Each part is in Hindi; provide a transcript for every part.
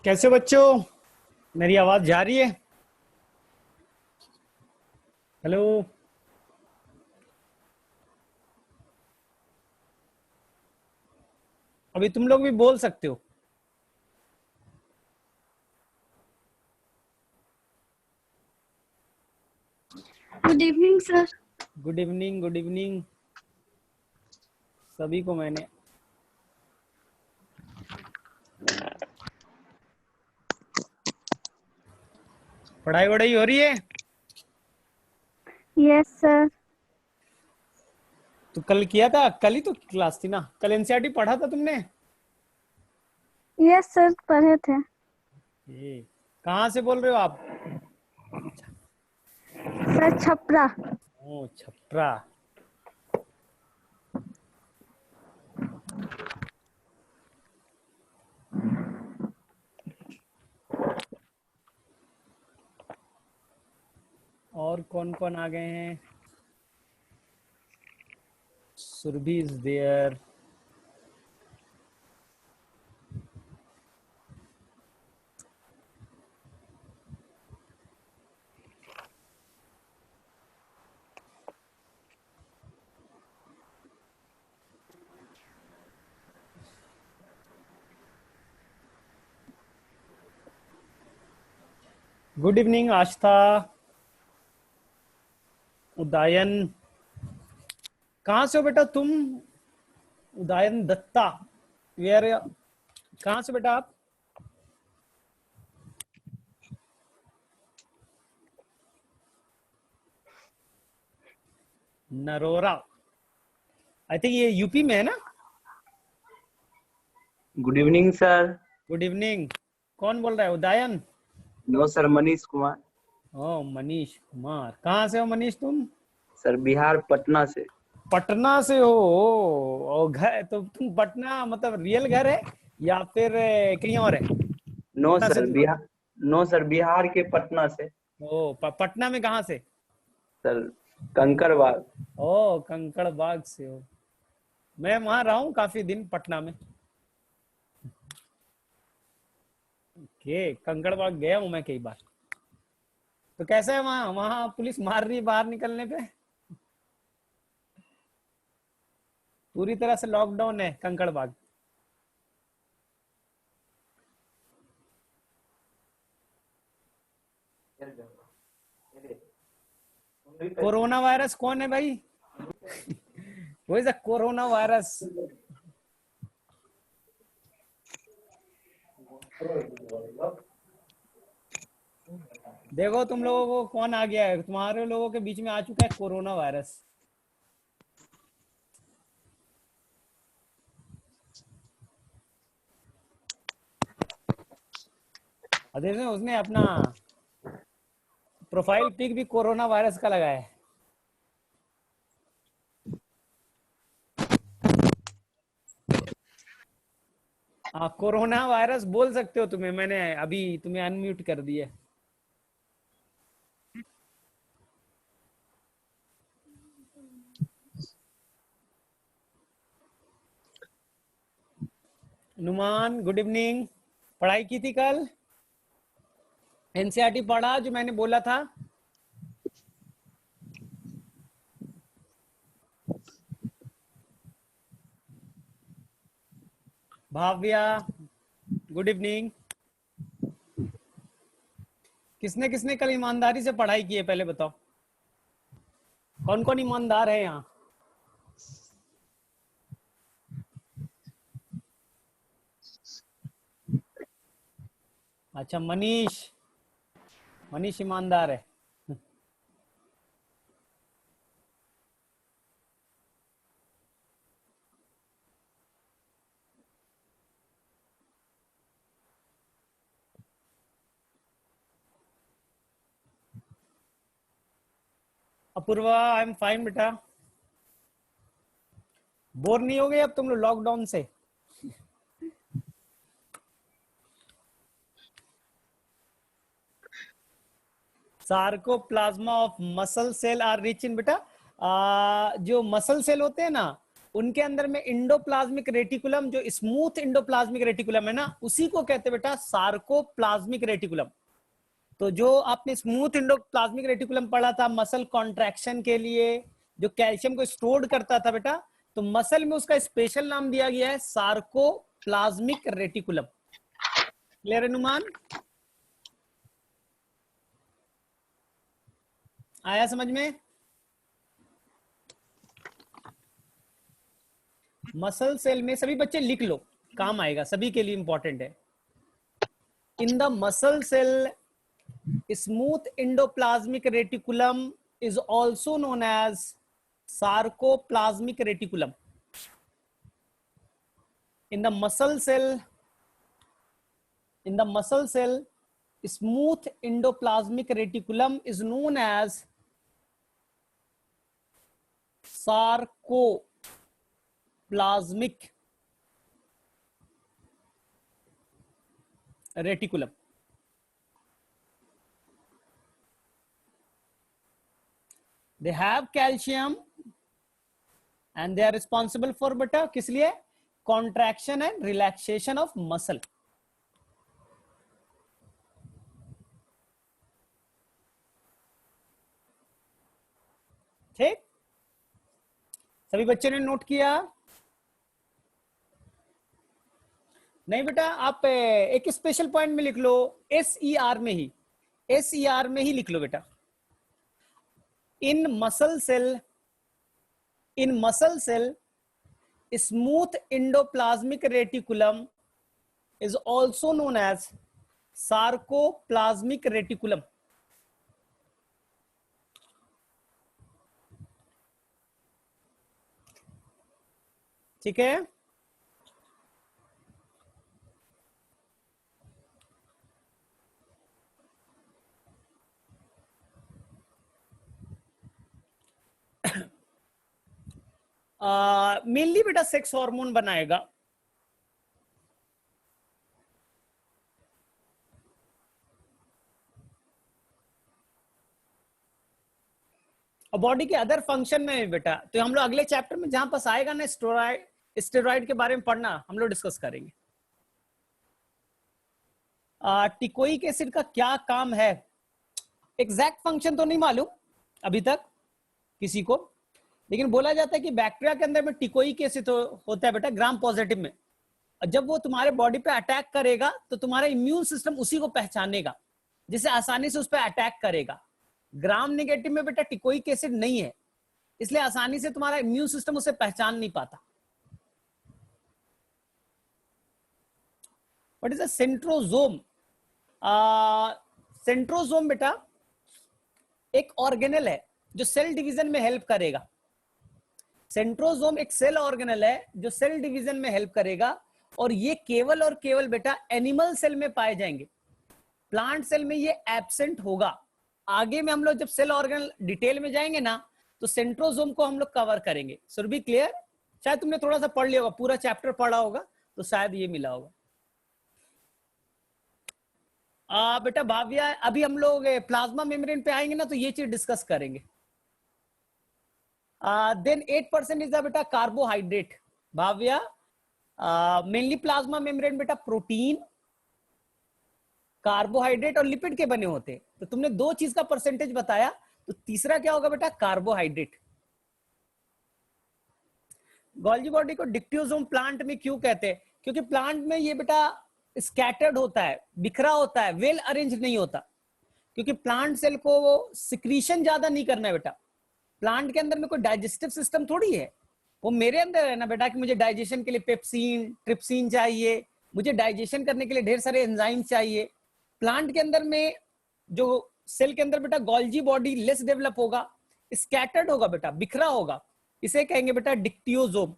कैसे बच्चों, मेरी आवाज जा रही है? हेलो। अभी तुम लोग भी बोल सकते हो। Good evening sir. Good evening, good evening सभी को। मैंने पढ़ाई वढ़ाई हो रही है? Yes sir. तो कल किया था, कल ही तो क्लास थी ना, कल एनसीईआरटी पढ़ा था तुमने? यस सर, पढ़े थे। ये कहाँ से बोल रहे हो आप? सर छपरा। ओ छपरा। और कौन कौन आ गए हैं? Surabhi is there. Good evening Aastha, Udayan. कहाँ से हो बेटा तुम? उदयन दत्ता, वेयर? कहाँ से बेटा आप? नरोरा। आई थिंक ये यूपी में है ना? Good evening sir. Good evening. कौन बोल रहा है? उदयन? No sir, Manish Kumar. ओ मनीष कुमार। कहाँ से हो मनीष तुम? सर बिहार पटना से। पटना से हो? और घर तो तुम पटना मतलब रियल घर है या फिर कहीं और है? नो पटना से सर दूर? बिहार। नो सर, बिहार के पटना से। ओ पटना में कहाँ से? सर कंकड़बाग। ओ कंकड़ बाग से हो। मैं वहां रहा हूँ काफी दिन पटना में। के कंकड़ बाग गया हूँ मैं कई बार। तो कैसा है वहां? वहां पुलिस मार रही है बाहर निकलने पे? पूरी तरह से लॉकडाउन है कंकड़ बाग? कोरोना वायरस कौन है भाई? वो इज अ कोरोना वायरस। देखो तुम लोगों को कौन आ गया है, तुम्हारे लोगों के बीच में आ चुका है कोरोना वायरस। अदेश ने उसने अपना प्रोफाइल पिक भी कोरोना वायरस का लगाया है। हाँ कोरोना वायरस बोल सकते हो तुम्हें, मैंने अभी तुम्हें अनम्यूट कर दिया। Numan good evening. पढ़ाई की थी कल? एनसीईआरटी पढ़ा जो मैंने बोला था? Bhavya good evening. किसने किसने कल ईमानदारी से पढ़ाई की है पहले बताओ? कौन कौन ईमानदार है यहाँ? अच्छा मनीष, मनीष ईमानदार है। अपूर्वा आई एम फाइन बेटा। बोर नहीं हो गए अब तुम लोग लॉकडाउन से? Sarcoplasm of muscle cell are rich in बेटा, जो मसल सेल होते हैं ना, उनके अंदर में इंडोप्लाज्मिक रेटिकुलम, जो स्मूथ इंडोप्लाज्मिक रेटिकुलम है ना, उसी को कहते हैं बेटा सार्कोप्लाज्मिक रेटिकुलम। तो जो आपने स्मूथ इंडोप्लाज्मिक रेटिकुलम पढ़ा था मसल कॉन्ट्रैक्शन के लिए, जो कैल्शियम को स्टोर करता था बेटा, तो मसल में उसका स्पेशल नाम दिया गया है सार्कोप्लाज्मिक रेटिकुलम। क्लियर अनुमान? आया समझ में? मसल सेल में, सभी बच्चे लिख लो, काम आएगा, सभी के लिए इंपॉर्टेंट है। In the muscle cell smooth endoplasmic reticulum is also known as sarcoplasmic reticulum. In the muscle cell smooth endoplasmic reticulum is known as sarcoplasmic reticulum. They have calcium and they are responsible for beta किस लिए? Contraction and relaxation of muscle. ठीक, सभी बच्चों ने नोट किया? नहीं बेटा, आप एक स्पेशल पॉइंट में लिख लो, SER में ही, SER में ही लिख लो बेटा। In muscle cell smooth endoplasmic reticulum is also known as sarcoplasmic reticulum. ठीक है, मेनली बेटा सेक्स हार्मोन बनाएगा। और बॉडी के अदर फंक्शन में बेटा, तो हम लोग अगले चैप्टर में जहां पास आएगा ना स्टेरॉइड के बारे में पढ़ना, हम लोग डिस्कस करेंगे। टिकोइक एसिड का क्या काम है, एग्जैक्ट फंक्शन तो नहीं मालूम अभी तक किसी को, लेकिन बोला जाता है कि बैक्टीरिया के अंदर में टिकोइक एसिड होता है बेटा ग्राम पॉजिटिव में। और जब वो तुम्हारे बॉडी पे अटैक करेगा तो तुम्हारा इम्यून सिस्टम उसी को पहचानेगा, जिससे आसानी से उस पर अटैक करेगा। ग्राम नेगेटिव में बेटा टिकोइक एसिड नहीं है, इसलिए आसानी से तुम्हारा इम्यून सिस्टम उसे पहचान नहीं पाता। What is a centrosome? Centrosome बेटा एक ऑर्गेनल है जो सेल डिवीजन में हेल्प करेगा। सेंट्रोजोम एक सेल ऑर्गेनल है जो सेल डिवीजन में हेल्प करेगा, और ये केवल और केवल बेटा एनिमल सेल में पाए जाएंगे, प्लांट सेल में ये एब्सेंट होगा। आगे में हम लोग जब सेल ऑर्गेनल डिटेल में जाएंगे ना, तो सेंट्रोजोम को हम लोग कवर करेंगे। सो बी क्लियर? शायद तुमने थोड़ा सा पढ़ लिया होगा, पूरा चैप्टर पढ़ा होगा तो शायद ये मिला होगा। बेटा भाव्या, अभी हम लोग प्लाज्मा मेम्ब्रेन पे आएंगे ना, तो ये चीज डिस्कस करेंगे। देन 8% इज द बेटा carbohydrate. Bhavya, mainly plasma membrane बेटा प्रोटीन, कार्बोहाइड्रेट और लिपिड के बने होते हैं। तो तुमने दो चीज का परसेंटेज बताया, तो तीसरा क्या होगा बेटा? कार्बोहाइड्रेट। गोल्जी बॉडी को डिक्टियोसोम प्लांट में क्यों कहते हैं? क्योंकि प्लांट में ये बेटा स्कैटर्ड होता है, बिखरा होता है, वेल अरेंज नहीं होता। क्योंकि प्लांट सेल को वो सिक्रीशन ज्यादा नहीं करना है बेटा। प्लांट के अंदर में कोई डाइजेस्टिव सिस्टम थोड़ी है, वो मेरे अंदर है ना बेटा कि मुझे डाइजेशन के लिए पेप्सिन, ट्रिप्सिन चाहिए, मुझे डाइजेशन करने के लिए ढेर सारे एंजाइम चाहिए। प्लांट के अंदर में जो सेल के अंदर बेटा गोल्जी बॉडी लेस डेवलप होगा, स्कैटर्ड होगा बेटा, बिखरा होगा, इसे कहेंगे बेटा डिक्टियोसोम।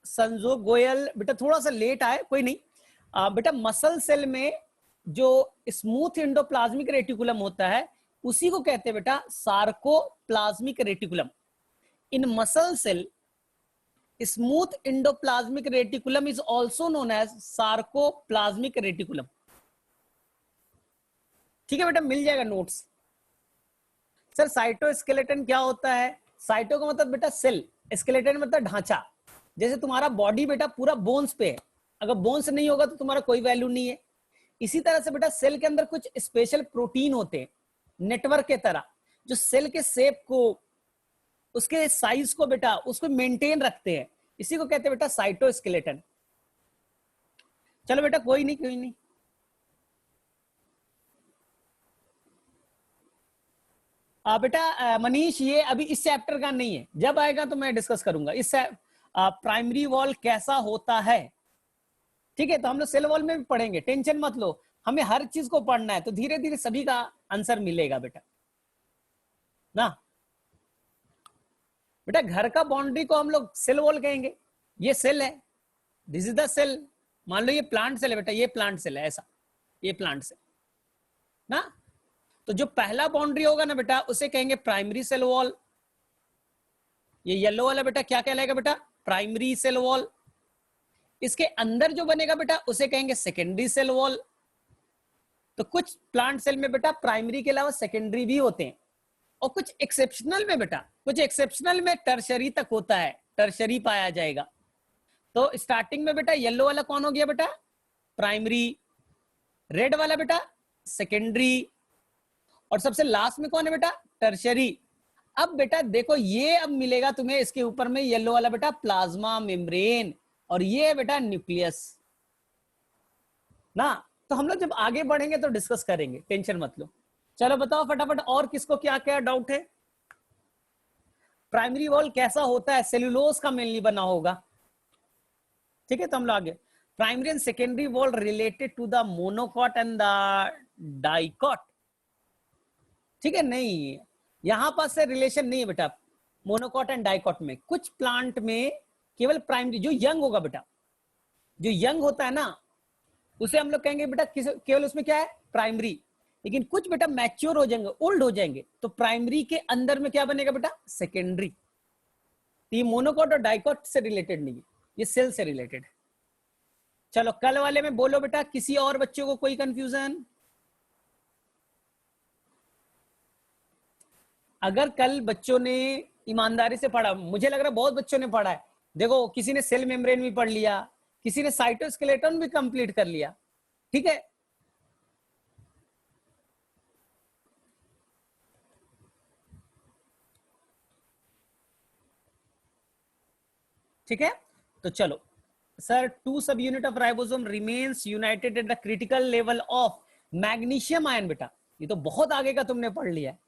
संजो गोयल बेटा थोड़ा सा लेट आए, कोई नहीं। बेटा मसल सेल में जो स्मूथ एंडोप्लाज्मिक रेटिकुलम होता है, उसी को कहते हैं बेटा sarcoplasmic reticulum. In muscle cell smooth endoplasmic reticulum is also known as sarcoplasmic reticulum. ठीक है बेटा, मिल जाएगा नोट्स। सर साइटोस्केलेटन क्या होता है? साइटो का मतलब बेटा सेल, स्केलेटन मतलब ढांचा। जैसे तुम्हारा बॉडी बेटा पूरा बोन्स पे है, अगर बोन्स नहीं होगा तो तुम्हारा कोई वैल्यू नहीं है। इसी तरह से बेटा सेल के अंदर कुछ स्पेशल प्रोटीन होते हैं नेटवर्क के तरह, जो सेल के शेप को, उसके साइज को बेटा उसको मेंटेन रखते हैं। इसी को कहते हैं बेटा साइटोस्केलेटन। चलो बेटा कोई नहीं। बेटा मनीष, ये अभी इस चैप्टर का नहीं है, जब आएगा तो मैं डिस्कस करूंगा। इस प्राइमरी वॉल कैसा होता है, ठीक है? तो हम लोग सेल वॉल में भी पढ़ेंगे, टेंशन मत लो, हमें हर चीज को पढ़ना है, तो धीरे धीरे सभी का आंसर मिलेगा बेटा ना। बेटा घर का बाउंड्री को हम लोग सेल वॉल कहेंगे। ये सेल है, दिस इज द सेल। मान लो ये प्लांट सेल है बेटा, ये प्लांट सेल है, ऐसा ये प्लांट सेल ना। तो जो पहला बाउंड्री होगा ना बेटा, उसे कहेंगे प्राइमरी सेल वॉल। ये येलो वाला बेटा क्या कहलाएगा बेटा? Primary cell wall. इसके अंदर जो बनेगा बेटा उसे कहेंगे सेकेंडरी सेल वॉल। तो कुछ प्लांट सेल में बेटा प्राइमरी के अलावा सेकेंडरी भी होते हैं, और कुछ एक्सेप्शनल में बेटा, कुछ एक्सेप्शनल में टर्शरी तक होता है, टर्शरी पाया जाएगा। तो स्टार्टिंग में बेटा येलो वाला कौन हो गया बेटा? प्राइमरी। रेड वाला बेटा सेकेंडरी, और सबसे लास्ट में कौन है बेटा? टर्शरी। अब बेटा देखो, ये अब मिलेगा तुम्हें इसके ऊपर में येलो वाला बेटा प्लाज्मा मेम्ब्रेन, और ये है बेटा न्यूक्लियस ना। तो हम लोग जब आगे बढ़ेंगे तो डिस्कस करेंगे, टेंशन मत लो। चलो बताओ फटाफट, और किसको क्या क्या डाउट है? प्राइमरी वॉल कैसा होता है? सेल्यूलोज का मेनली बना होगा, ठीक है? तो हम लोग आगे, primary and secondary wall related to the monocot and the dicot, ठीक है? नहीं, यहां पास से रिलेशन नहीं है बेटा मोनोकॉट एंड डाइकॉट में। कुछ प्लांट में केवल प्राइमरी, जो यंग होगा बेटा, जो यंग होता है ना, उसे हम लोग कहेंगे बेटा केवल उसमें क्या है? प्राइमरी। लेकिन कुछ बेटा मैच्योर हो जाएंगे, ओल्ड हो जाएंगे, तो प्राइमरी के अंदर में क्या बनेगा बेटा? सेकेंडरी। तो ये मोनोकॉट और डाइकॉट से रिलेटेड नहीं है, ये सेल से रिलेटेड है। चलो कल वाले में बोलो बेटा, किसी और बच्चों को कोई कंफ्यूजन? अगर कल बच्चों ने ईमानदारी से पढ़ा, मुझे लग रहा है बहुत बच्चों ने पढ़ा है, देखो किसी ने सेल मेम्ब्रेन भी पढ़ लिया, किसी ने साइटोस्केलेटन भी कंप्लीट कर लिया, ठीक है? ठीक है, तो चलो सर, 2 सब unit of ribosome remains United at the critical level of magnesium ion. बेटा ये तो बहुत आगे का तुमने पढ़ लिया है,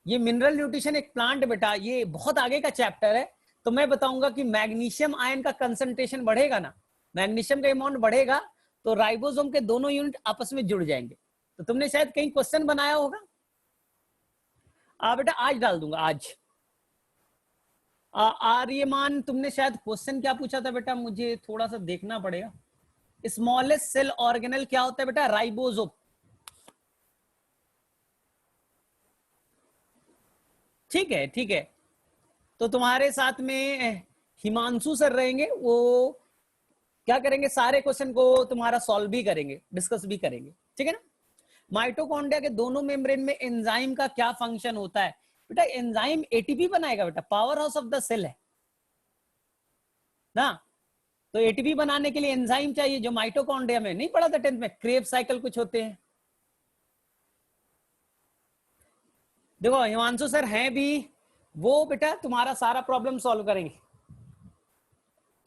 ये मिनरल न्यूट्रिशन एक प्लांट बेटा, ये बहुत आगे का चैप्टर है। तो मैं बताऊंगा कि मैग्नीशियम आयन का कंसंट्रेशन बढ़ेगा ना, मैग्नीशियम का अमाउंट बढ़ेगा, तो राइबोसोम के दोनों यूनिट आपस में जुड़ जाएंगे। तो तुमने शायद कहीं क्वेश्चन बनाया होगा, बेटा आज डाल दूंगा आज। आर्यमान, तुमने शायद क्वेश्चन क्या पूछा था बेटा? मुझे थोड़ा सा देखना पड़ेगा। स्मॉलेस्ट सेल ऑर्गेनल क्या होता है बेटा? राइबोसोम। ठीक है, ठीक है। तो तुम्हारे साथ में हिमांशु सर रहेंगे, वो क्या करेंगे? सारे क्वेश्चन को तुम्हारा सॉल्व भी करेंगे, डिस्कस भी करेंगे, ठीक है ना? माइटोकॉन्ड्रिया के दोनों मेम्ब्रेन में एंजाइम का क्या फंक्शन होता है बेटा? एंजाइम एटीपी बनाएगा बेटा, powerhouse of the cell है ना। तो एटीपी बनाने के लिए एंजाइम चाहिए, जो माइटोकॉन्ड्रिया में नहीं पढ़ा था 10th में, क्रेब साइकिल कुछ होते हैं। देखो हिमांशु सर हैं भी, वो बेटा तुम्हारा सारा प्रॉब्लम सॉल्व करेंगे,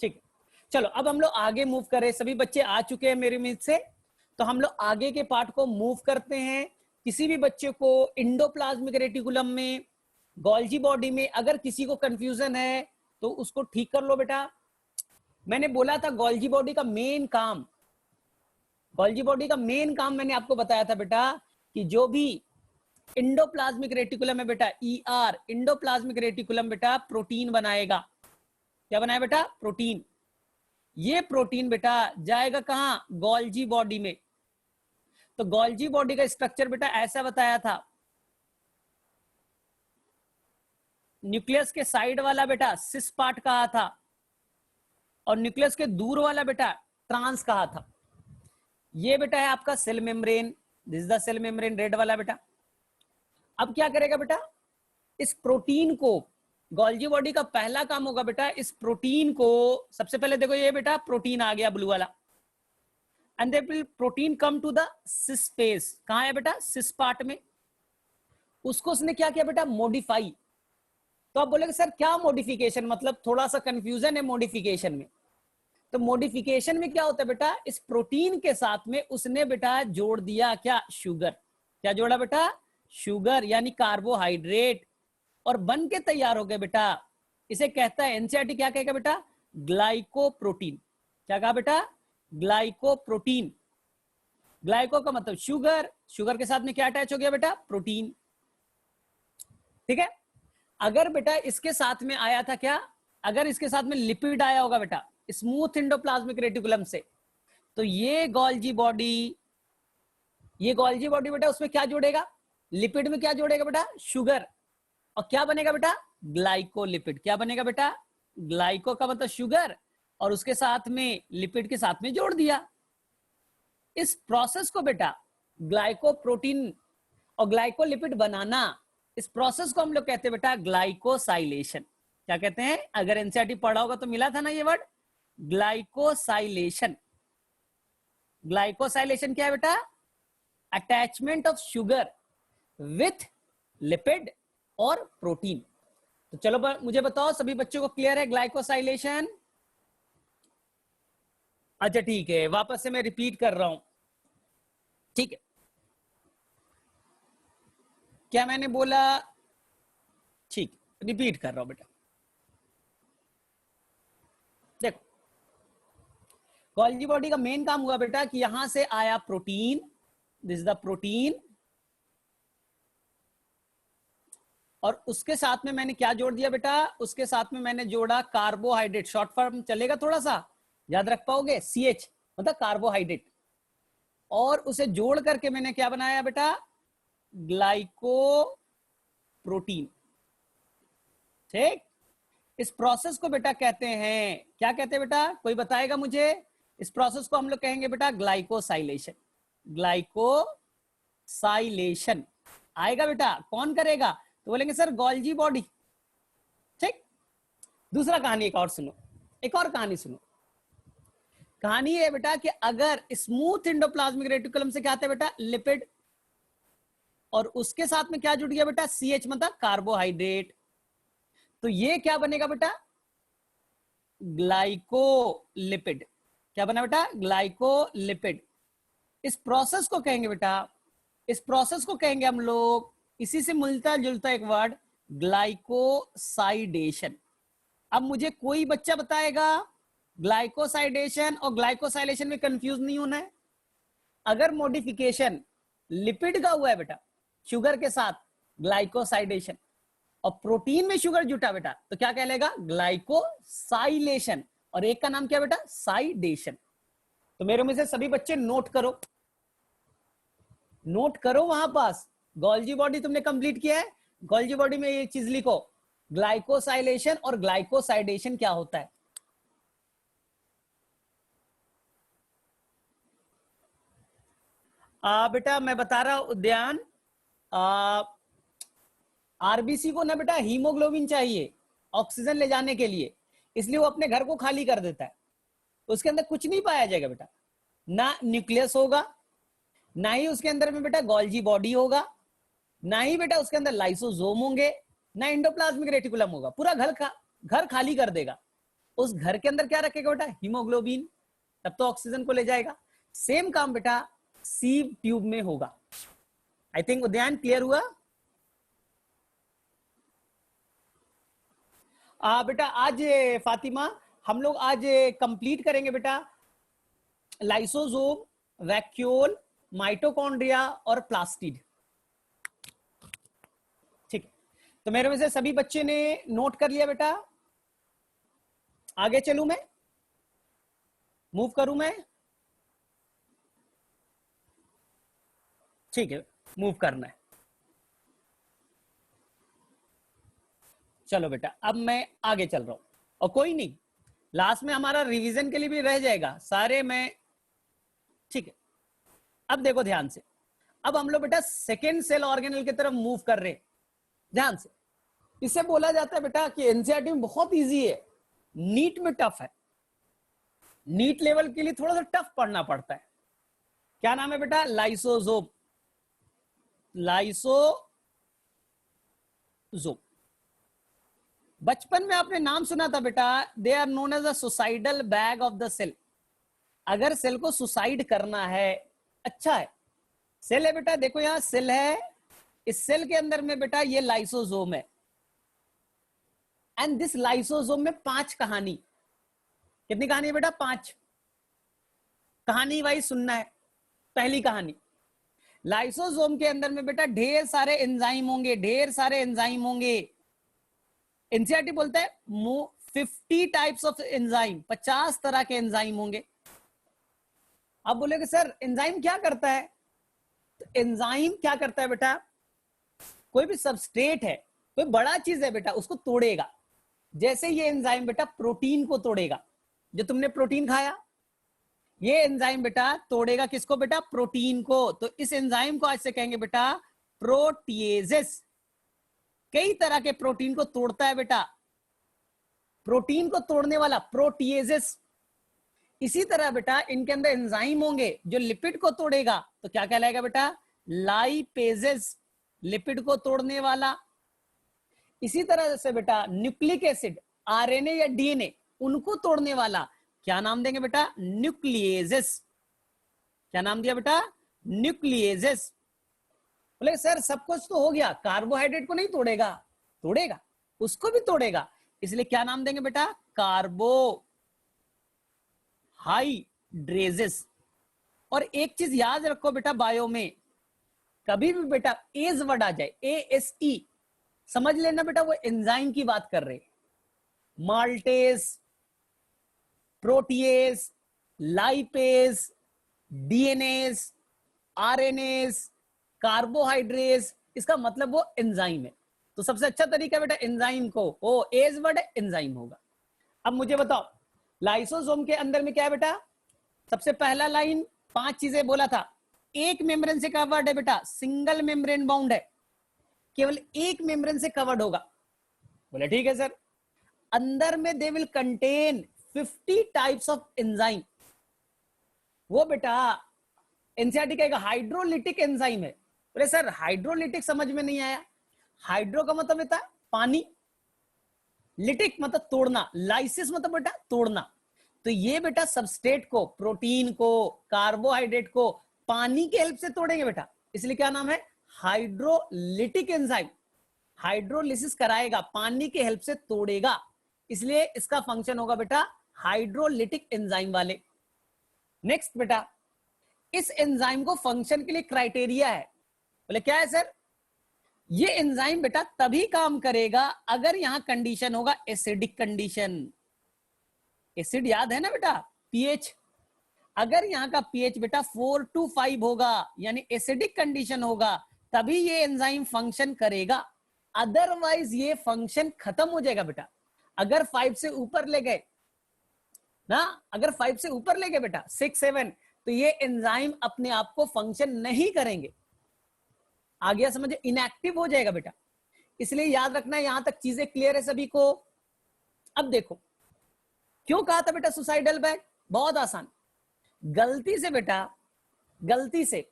ठीक। चलो अब हम लोग आगे मूव करें, सभी बच्चे आ चुके हैं मेरे उम्मीद से, तो हम लोग आगे के पार्ट को मूव करते हैं। किसी भी बच्चे को इंडोप्लाज्मिक रेटिकुलम में, गोल्जी बॉडी में अगर किसी को कंफ्यूजन है तो उसको ठीक कर लो बेटा। मैंने बोला था गोल्जी बॉडी का मेन काम, गोल्जी बॉडी का मेन काम मैंने आपको बताया था बेटा, कि जो भी इंडोप्लाज्मिक रेटिकुलम है बेटा, ईआर इंडोप्लाज्मिक रेटिकुलम बेटा प्रोटीन बनाएगा। क्या बनाया बेटा? प्रोटीन। ये प्रोटीन बेटा जाएगा कहां? गोल्जी बॉडी में। तो गोल्जी बॉडी का स्ट्रक्चर बेटा ऐसा बताया था, न्यूक्लियस के साइड वाला बेटा सिस पार्ट कहा था, और न्यूक्लियस के दूर वाला बेटा ट्रांस कहा था। ये बेटा है आपका cell membrane, this is the cell membrane, red वाला बेटा। अब क्या करेगा बेटा? इस प्रोटीन को गोल्जी बॉडी का पहला काम होगा बेटा इस प्रोटीन को, सबसे पहले देखो ये बेटा प्रोटीन आ गया ब्लू वाला, and they will protein come to the cis space. कहां है बेटा? सिस पार्ट में। उसको उसने क्या किया बेटा? मॉडिफाई। तो आप बोलेंगे सर क्या मॉडिफिकेशन, मतलब थोड़ा सा कंफ्यूजन है मॉडिफिकेशन में। तो मॉडिफिकेशन में क्या होता है बेटा, इस प्रोटीन के साथ में उसने बेटा जोड़ दिया क्या? शुगर। क्या जोड़ा बेटा? शुगर, यानी कार्बोहाइड्रेट, और बन के तैयार हो गए बेटा। इसे कहता है एनसीईआरटी क्या कहेगा बेटा? ग्लाइकोप्रोटीन। क्या कहा बेटा? ग्लाइकोप्रोटीन। ग्लाइको का मतलब शुगर, शुगर के साथ में क्या अटैच हो गया बेटा? प्रोटीन। ठीक है। अगर बेटा इसके साथ में आया था क्या? अगर इसके साथ में लिपिड आया होगा बेटा स्मूथ एंडोप्लाज्मिक रेटिकुलम से, तो ये गोल्जी बॉडी बेटा उसमें क्या जोड़ेगा? लिपिड में क्या जोड़ेगा बेटा? शुगर। और क्या बनेगा बेटा? ग्लाइकोलिपिड। क्या बनेगा बेटा? ग्लाइको का मतलब शुगर, और उसके साथ में लिपिड के साथ में जोड़ दिया। इस प्रोसेस को बेटा ग्लाइकोप्रोटीन और ग्लाइकोलिपिड बनाना, इस प्रोसेस को हम लोग कहते हैं बेटा ग्लाइकोसाइलेशन। क्या कहते हैं? अगर एनसीईआरटी पढ़ा होगा तो मिला था ना ये वर्ड, ग्लाइकोसाइलेशन। ग्लाइकोसाइलेशन क्या है बेटा? Attachment of sugar with lipid और प्रोटीन। तो चलो मुझे बताओ सभी बच्चों को क्लियर है ग्लाइकोसाइलेशन? अच्छा ठीक है, वापस से मैं रिपीट कर रहा हूं। ठीक है, क्या मैंने बोला? ठीक, रिपीट कर रहा हूं बेटा। देखो गोल्जी बॉडी का मेन काम हुआ बेटा कि यहां से आया protein, this is the protein, और उसके साथ में मैंने क्या जोड़ दिया बेटा? उसके साथ में मैंने जोड़ा कार्बोहाइड्रेट। शॉर्ट फॉर्म चलेगा थोड़ा सा, याद रख पाओगे? CH मतलब कार्बोहाइड्रेट। और उसे जोड़ करके मैंने क्या बनाया बेटा? Glyco protein. ठीक, इस प्रोसेस को बेटा कहते हैं, क्या कहते हैं बेटा? कोई बताएगा मुझे? इस प्रोसेस को हम लोग कहेंगे बेटा ग्लाइकोसाइलेशन। ग्लाइकोसाइलेशन आएगा बेटा, कौन करेगा? तो बोलेंगे सर गोल्जी बॉडी। ठीक, दूसरा कहानी एक और सुनो, एक और कहानी सुनो। कहानी है बेटा कि अगर स्मूथ एंडोप्लाज्मिक रेटिकुलम से क्या आता है बेटा? लिपिड, और उसके साथ में क्या जुड़ गया बेटा? CH मतलब कार्बोहाइड्रेट। तो ये क्या बनेगा बेटा? ग्लाइकोलिपिड। क्या बना बेटा? ग्लाइकोलिपिड। इस प्रोसेस को कहेंगे बेटा, इस प्रोसेस को कहेंगे हम लोग, इसी से मिलता जुलता एक वर्ड, ग्लाइकोसाइडेशन। अब मुझे कोई बच्चा बताएगा ग्लाइकोसाइडेशन और ग्लाइकोसाइलेशन में कंफ्यूज नहीं होना है। अगर मॉडिफिकेशन लिपिड का हुआ है बेटा शुगर के साथ, ग्लाइकोसाइडेशन, और प्रोटीन में शुगर जुटा बेटा तो क्या कहलेगा? ग्लाइकोसाइलेशन। और एक का नाम क्या बेटा? साइडेशन। तो मेरे में से सभी बच्चे नोट करो, नोट करो वहां पास। गोल्जी बॉडी तुमने कंप्लीट किया है, गोल्जी बॉडी में ये चीज लिखो, ग्लाइकोसाइलेशन और ग्लाइकोसाइडेशन क्या होता है। बेटा मैं बता रहा हूं उद्यान, आरबीसी को ना बेटा हीमोग्लोबिन चाहिए ऑक्सीजन ले जाने के लिए, इसलिए वो अपने घर को खाली कर देता है। उसके अंदर कुछ नहीं पाया जाएगा बेटा, ना न्यूक्लियस होगा, ना ही उसके अंदर में बेटा गोल्जी बॉडी होगा, ना ही बेटा उसके अंदर लाइसोसोम होंगे, ना एंडोप्लाज्मिक रेटिकुलम होगा। पूरा घर खाली कर देगा। उस घर के अंदर क्या रखेगा बेटा? हीमोग्लोबिन, तब तो ऑक्सीजन को ले जाएगा। सेम काम बेटा सीव ट्यूब में होगा। आई थिंक उद्यान क्लियर हुआ? बेटा आज फातिमा हम लोग आज कंप्लीट करेंगे बेटा लाइसोसोम, वैक्यूल, माइटोकॉन्ड्रिया और प्लास्टिड। ठीक है, तो मेरे में से सभी बच्चे ने नोट कर लिया बेटा? आगे चलूं मैं, मूव करूं मैं? ठीक है, मूव करना है। चलो बेटा अब मैं आगे चल रहा हूं, और कोई नहीं लास्ट में हमारा रिवीजन के लिए भी रह जाएगा सारे मैं। ठीक है, अब देखो ध्यान से, अब हम लोग बेटा सेकेंड सेल ऑर्गेनल की तरफ मूव कर रहे हैं। ध्यान से, इसे बोला जाता है बेटा कि एनसीईआरटी में बहुत इजी है, नीट में टफ है, नीट लेवल के लिए थोड़ा सा टफ पढ़ना पड़ता है। क्या नाम है बेटा? लाइसोसोम। लाइसोसोम। बचपन में आपने नाम सुना था बेटा, they are known as a suicidal bag of the cell. अगर सेल को सुसाइड करना है, अच्छा है, सेल है बेटा, देखो यहां सेल है, इस सेल के अंदर में बेटा ये लाइसोसोम है, एंड दिस लाइसोसोम में 5 कहानी। कितनी कहानी है बेटा? 5 कहानी वाइज सुनना है। पहली कहानी, लाइसोसोम के अंदर में बेटा ढेर सारे एंजाइम होंगे, ढेर सारे एंजाइम होंगे। एनसीईआरटी बोलता है 50 टाइप्स ऑफ एंजाइम, 50 तरह के एंजाइम होंगे। आप बोलेगे सर एंजाइम क्या करता है? तो एंजाइम क्या करता है बेटा, कोई भी सबस्ट्रेट है, कोई बड़ा चीज है बेटा, उसको तोड़ेगा। जैसे ये एंजाइम बेटा प्रोटीन को तोड़ेगा, जो तुमने प्रोटीन खाया, ये एंजाइम बेटा तोड़ेगा किसको बेटा? प्रोटीन को। तो इस एंजाइम को आज से कहेंगे बेटा प्रोटीएजेस। कई तरह के प्रोटीन को तोड़ता है बेटा, प्रोटीन को तोड़ने वाला प्रोटीएजेस। इसी तरह बेटा इनके अंदर एंजाइम होंगे जो लिपिड को तोड़ेगा, तो क्या कहलाएगा बेटा? लाइपेजेस, लिपिड को तोड़ने वाला। इसी तरह से बेटा न्यूक्लिक एसिड, आरएनए या डीएनए, उनको तोड़ने वाला क्या नाम देंगे बेटा? न्यूक्लिएजेस। क्या नाम दिया बेटा? न्यूक्लिएजेस। बोले सर सब कुछ तो हो गया, कार्बोहाइड्रेट को नहीं तोड़ेगा? तोड़ेगा, उसको भी तोड़ेगा, इसलिए क्या नाम देंगे बेटा? कार्बोहाइड्रेजेस। और एक चीज याद रखो बेटा, बायो में कभी भी बेटा एज वर्ड आ जाए, ASE, समझ लेना बेटा वो एंजाइम की बात कर रहे। Maltase, protease, lipase, DNase, RNase, carbohydrase, इसका मतलब वो एंजाइम है। तो सबसे अच्छा तरीका बेटा एंजाइम को, ओ एज वर्ड है, एंजाइम होगा। अब मुझे बताओ लाइसोसोम के अंदर में क्या है बेटा? सबसे पहला लाइन 5 चीजें बोला था। एक मेम्ब्रेन से कवर्ड है बेटा, सिंगल मेम्ब्रेन बाउंड है, केवल एक मेम्ब्रेन से कवर्ड होगा। बोले ठीक है सर। अंदर में they will contain 50 types of enzyme. वो बेटा एनसीईआरटी का हाइड्रोलिटिक एंजाइम है। बोले सर हाइड्रोलिटिक समझ में नहीं आया। हाइड्रो का मतलब बेटा पानी, लिटिक मतलब तोड़ना, लाइसिस मतलब बेटा तोड़ना। तो ये बेटा सबस्ट्रेट को, प्रोटीन को, कार्बोहाइड्रेट को पानी की हेल्प से तोड़ेंगे बेटा, इसलिए क्या नाम है? Hydrolytic enzyme. हाइड्रोलिसिस कराएगा, पानी की हेल्प से तोड़ेगा, इसलिए इसका फंक्शन होगा बेटा हाइड्रोलिटिक एंजाइम वाले। नेक्स्ट बेटा, इस एंजाइम को फंक्शन के लिए क्राइटेरिया है। बोले क्या है सर? ये एंजाइम बेटा तभी काम करेगा अगर यहां कंडीशन होगा एसिडिक कंडीशन। एसिड याद है ना बेटा, पीएच। अगर यहाँ का पीएच बेटा 4 to 5 होगा, यानी एसिडिक कंडीशन होगा, तभी ये एंजाइम फंक्शन करेगा, अदरवाइज ये फंक्शन खत्म हो जाएगा बेटा। अगर 5 से ऊपर ले गए ना, अगर 5 से ऊपर ले गए बेटा 6, 7, तो ये एंजाइम अपने आप को फंक्शन नहीं करेंगे। आ गया समझे? इनएक्टिव हो जाएगा बेटा। इसलिए याद रखना है, यहां तक चीजें क्लियर है सभी को? अब देखो क्यों कहा था बेटा सुसाइडल बैग? बहुत आसान। गलती से बेटा, गलती से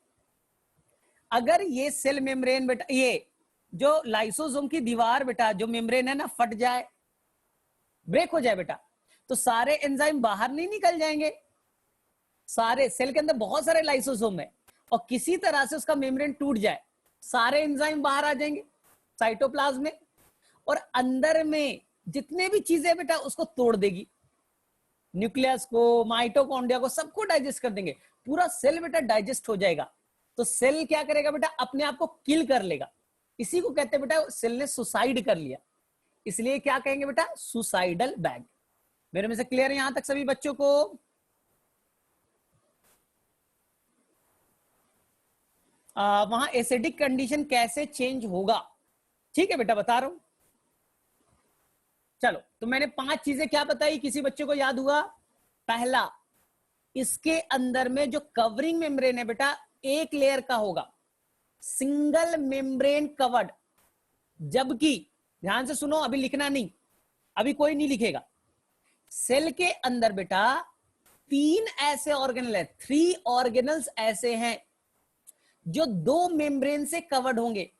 अगर ये सेल मेम्ब्रेन बेटा, ये जो लाइसोसोम की दीवार बेटा, जो मेम्ब्रेन है ना, फट जाए, ब्रेक हो जाए बेटा, तो सारे एंजाइम बाहर नहीं निकल जाएंगे। सारे सेल के अंदर बहुत सारे लाइसोसोम है, और किसी तरह से उसका मेम्ब्रेन टूट जाए, सारे एंजाइम बाहर आ जाएंगे साइटोप्लाज्म में, और अंदर में जितने भी चीजें बेटा उसको तोड़ देगी। न्यूक्लियस को, माइटोकॉन्ड्रिया को, सबको डाइजेस्ट कर देंगे। पूरा सेल बेटा डाइजेस्ट हो जाएगा। तो सेल क्या करेगा बेटा? अपने आप को किल कर लेगा। इसी को कहते हैं बेटा सेल ने सुसाइड कर लिया, इसलिए क्या कहेंगे बेटा? Suicidal bag. मेरे में से क्लियर है यहां तक सभी बच्चों को? वहां एसिडिक कंडीशन कैसे चेंज होगा? ठीक है बेटा, बता रहा हूं। चलो, तो मैंने 5 चीजें क्या बताई, किसी बच्चे को याद हुआ? पहला, इसके अंदर में जो कवरिंग मेम्ब्रेन है बेटा, एक लेयर का होगा, सिंगल मेम्ब्रेन कवर्ड, जबकि ध्यान से सुनो, अभी लिखना नहीं, अभी कोई नहीं लिखेगा। सेल के अंदर बेटा 3 ऐसे ऑर्गेनल है, 3 ऑर्गेनल्स ऐसे हैं जो 2 मेम्ब्रेन से कवर्ड होंगे।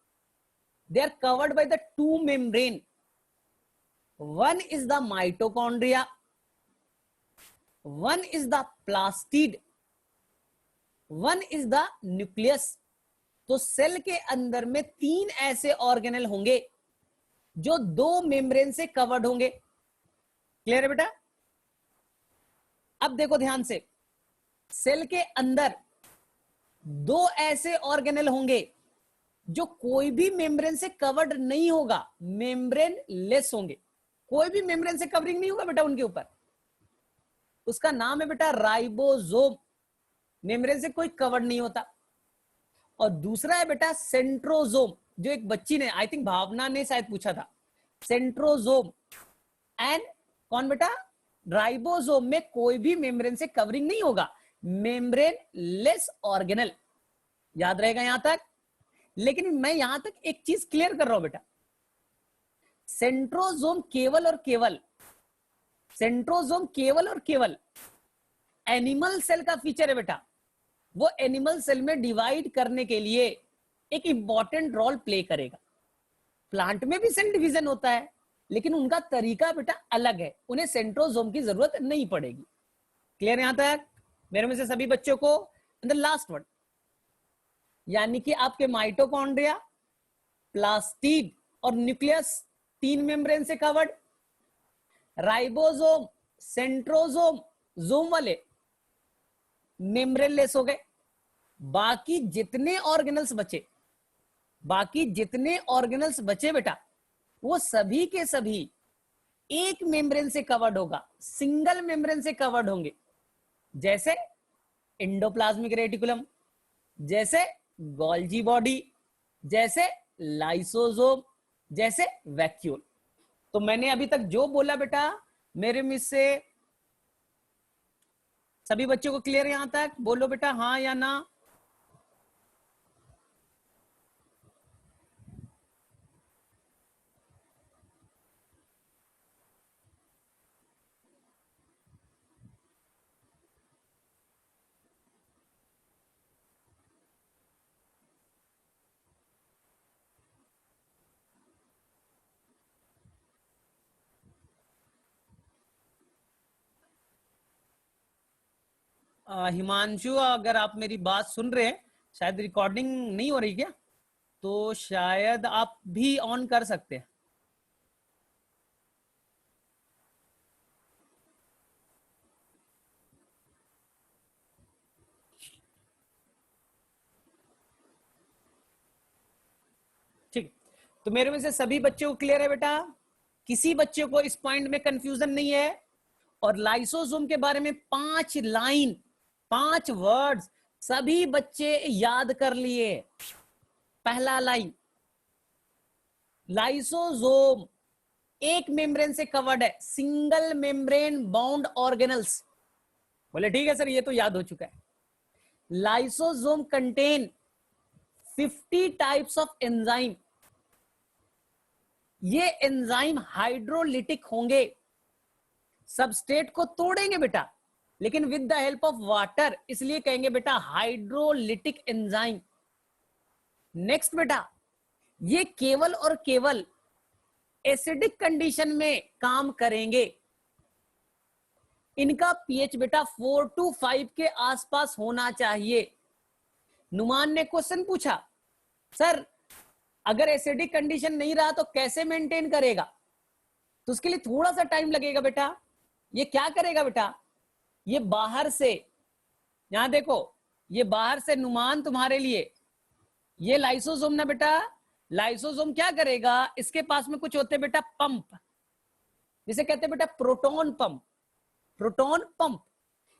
They are covered by the 2 membrane. One is the mitochondria, one is the plastid, one is the nucleus। तो सेल के अंदर में 3 ऐसे ऑर्गेनल होंगे जो 2 मेम्ब्रेन से कवर्ड होंगे। क्लियर है बेटा? अब देखो ध्यान से, सेल के अंदर 2 ऐसे ऑर्गेनल होंगे जो कोई भी मेम्ब्रेन से कवर्ड नहीं होगा, मेम्ब्रेन लेस होंगे, कोई भी मेम्ब्रेन से कवरिंग नहीं होगा बेटा उनके ऊपर। उसका नाम है बेटा राइबोसोम, मेम्ब्रेन से कोई कवर नहीं होता। और दूसरा है बेटा सेंट्रोसोम, जो एक बच्ची ने, आई थिंक भावना ने शायद पूछा था, सेंट्रोसोम। एंड कौन बेटा? राइबोसोम में कोई भी मेम्ब्रेन से कवरिंग नहीं होगा, मेम्ब्रेन लेस ऑर्गेनल। याद रहेगा यहां तक? लेकिन मैं यहां तक एक चीज क्लियर कर रहा हूं बेटा, सेंट्रोसोम केवल और केवल, सेंट्रोसोम केवल और केवल एनिमल सेल का फीचर है बेटा। वो एनिमल सेल में डिवाइड करने के लिए एक इंपॉर्टेंट रोल प्ले करेगा। प्लांट में भी सेल डिवीजन होता है, लेकिन उनका तरीका बेटा अलग है, उन्हें सेंट्रोसोम की जरूरत नहीं पड़ेगी। क्लियर यहां तक मेरे में से सभी बच्चों को? एंड द लास्ट वर्ड, यानी कि आपके माइटोकॉन्ड्रिया, प्लास्टिड और न्यूक्लियस 3 मेम्ब्रेन से कवर्ड, राइबोसोम, सेंट्रोसोम, जोम वाले मेम्ब्रेन लेस हो गए। बाकी जितने ऑर्गेनल्स बचे, बाकी जितने ऑर्गेनल्स बचे बेटा, वो सभी के सभी एक मेम्ब्रेन से कवर्ड होगा, सिंगल मेम्ब्रेन से कवर्ड होंगे। जैसे एंडोप्लाज्मिक रेटिकुलम, जैसे गोल्जी बॉडी, जैसे लाइसोसोम, जैसे वैक्यूल। तो मैंने अभी तक जो बोला बेटा, मेरे में से सभी बच्चों को क्लियर यहां तक? बोलो बेटा हाँ या ना। हिमांशु, अगर आप मेरी बात सुन रहे हैं, शायद रिकॉर्डिंग नहीं हो रही क्या, तो शायद आप भी ऑन कर सकते हैं। ठीक, तो मेरे में से सभी बच्चों को क्लियर है बेटा? किसी बच्चे को इस पॉइंट में कंफ्यूजन नहीं है? और लाइसोसोम के बारे में 5 लाइन, 5 वर्ड्स सभी बच्चे याद कर लिए। पहला लाइन, लाइसोसोम एक मेम्ब्रेन से कवर्ड है, सिंगल मेम्ब्रेन बाउंड ऑर्गेनल्स। बोले ठीक है सर, ये तो याद हो चुका है। Lysosome contain 50 types of enzyme. ये एंजाइम हाइड्रोलिटिक होंगे, सबस्ट्रेट को तोड़ेंगे बेटा, लेकिन with the help of water, इसलिए कहेंगे बेटा हाइड्रोलिटिक एंजाइम। नेक्स्ट बेटा, ये केवल और केवल एसिडिक कंडीशन में काम करेंगे। इनका पीएच बेटा 4 to 5 के आसपास होना चाहिए। नुमान ने क्वेश्चन पूछा, सर अगर एसिडिक कंडीशन नहीं रहा तो कैसे मेंटेन करेगा? तो उसके लिए थोड़ा सा टाइम लगेगा बेटा। ये क्या करेगा बेटा? ये बाहर से, यहां देखो, ये बाहर से नुमान तुम्हारे लिए, ये लाइसोसोम ना बेटा, लाइसोसोम क्या करेगा? इसके पास में कुछ होते बेटा पंप, जिसे कहते हैं बेटा प्रोटॉन पंप। प्रोटॉन पंप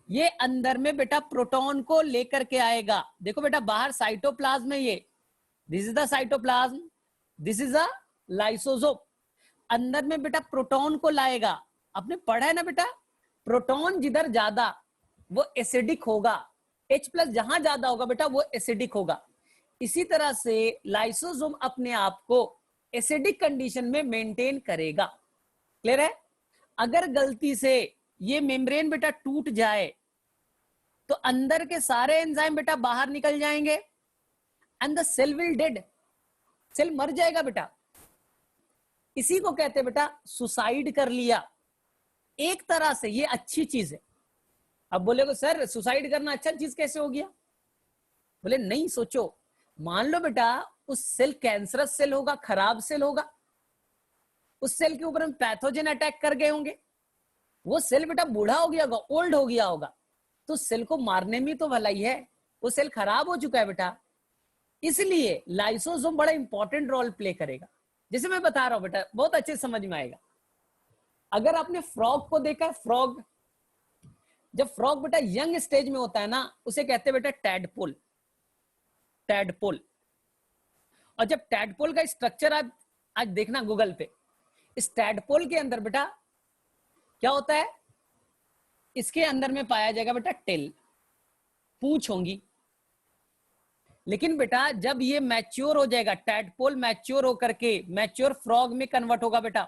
ये अंदर में बेटा प्रोटॉन को लेकर के आएगा। देखो बेटा बाहर साइटोप्लाज्म है, ये this is the cytoplasm, this is a lysosome. अंदर में बेटा प्रोटॉन को लाएगा। आपने पढ़ा है ना बेटा, प्रोटॉन जिधर ज्यादा वो एसिडिक होगा, H+ जहां ज्यादा होगा बेटा वो एसिडिक होगा। इसी तरह से लाइसोसोम अपने आप को एसिडिक कंडीशन में मेंटेन करेगा। क्लियर है? अगर गलती से ये मेम्ब्रेन बेटा टूट जाए तो अंदर के सारे एंजाइम बेटा बाहर निकल जाएंगे and the cell will dead, cell मर जाएगा बेटा। इसी को कहते हैं बेटा सुसाइड कर लिया। एक तरह से ये अच्छी चीज है। अब बोलेगे सर सुसाइड करना अच्छा चीज कैसे हो गया? बोले नहीं, सोचो, मान लो बेटा उस सेल कैंसरस सेल होगा, खराब सेल होगा, उस सेल के ऊपर हम पैथोजन अटैक कर गए होंगे, वो सेल बेटा बूढ़ा हो गया होगा, ओल्ड हो गया होगा, तो सेल को मारने में तो भलाई है, वो सेल खराब हो चुका है बेटा। इसलिए लाइसोसोम बड़ा इंपॉर्टेंट रोल प्ले करेगा। जैसे मैं बता रहा हूं बेटा, बहुत अच्छे समझ में आएगा। अगर आपने फ्रॉग को देखा है, फ्रॉग, जब फ्रॉग बेटा यंग स्टेज में होता है ना, उसे कहते हैं बेटा टैडपोल, टैडपोल। और जब टैडपोल का स्ट्रक्चर आप आज देखना गूगल पे, इस टैडपोल के अंदर बेटा क्या होता है, इसके अंदर में पाया जाएगा बेटा टेल, पूंछ होंगी। लेकिन बेटा जब ये मैच्योर हो जाएगा, टैडपोल मैच्योर होकर के मैच्योर फ्रॉग में कन्वर्ट होगा बेटा,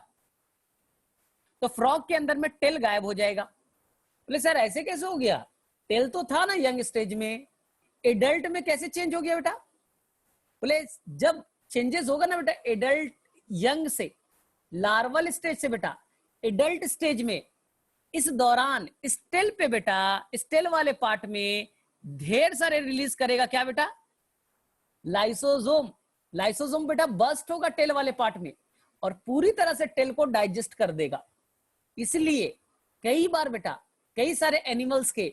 तो फ्रॉग के अंदर में टेल गायब हो जाएगा। बोले सर ऐसे कैसे हो गया? टेल तो था ना यंग स्टेज में, एडल्ट में कैसे चेंज हो गया बेटा? बोले जब चेंजेस होगा ना बेटा एडल्ट, यंग से लार्वल स्टेज से बेटा एडल्ट स्टेज में, इस दौरान इस टेल पे बेटा, इस टेल वाले पार्ट में ढेर सारे रिलीज करेगा क्या बेटा? लाइसोसोम। लाइसोसोम बेटा बस्ट होगा टेल वाले पार्ट में और पूरी तरह से टेल को डाइजेस्ट कर देगा। इसलिए कई बार बेटा कई सारे एनिमल्स के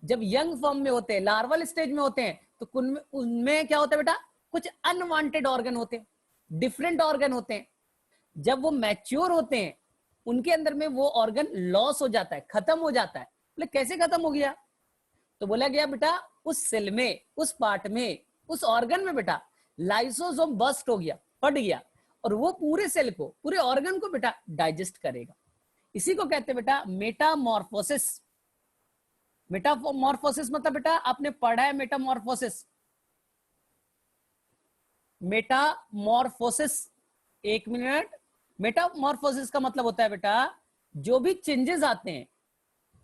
जब यंग फॉर्म में होते हैं, लार्वल स्टेज में होते हैं, तो उनमें क्या होता है बेटा, कुछ अनवांटेड ऑर्गन होते हैं, डिफरेंट ऑर्गन होते हैं। जब वो मैच्योर होते हैं उनके अंदर में वो ऑर्गन लॉस हो जाता है, खत्म हो जाता है। बोले कैसे खत्म हो गया? तो बोला गया बेटा उस सेल में, उस पार्ट में, उस ऑर्गन में बेटा लाइसोसोम बस्ट हो गया, फट गया, और वो पूरे सेल को, पूरे ऑर्गन को बेटा डाइजेस्ट करेगा। इसी को कहते हैं बेटा मेटामॉर्फोसिस। मेटामॉर्फोसिस मतलब बेटा आपने पढ़ा है मेटामॉर्फोसिस, मेटामॉर्फोसिस, एक मिनट। मेटामॉर्फोसिस का मतलब होता है बेटा जो भी चेंजेस आते हैं,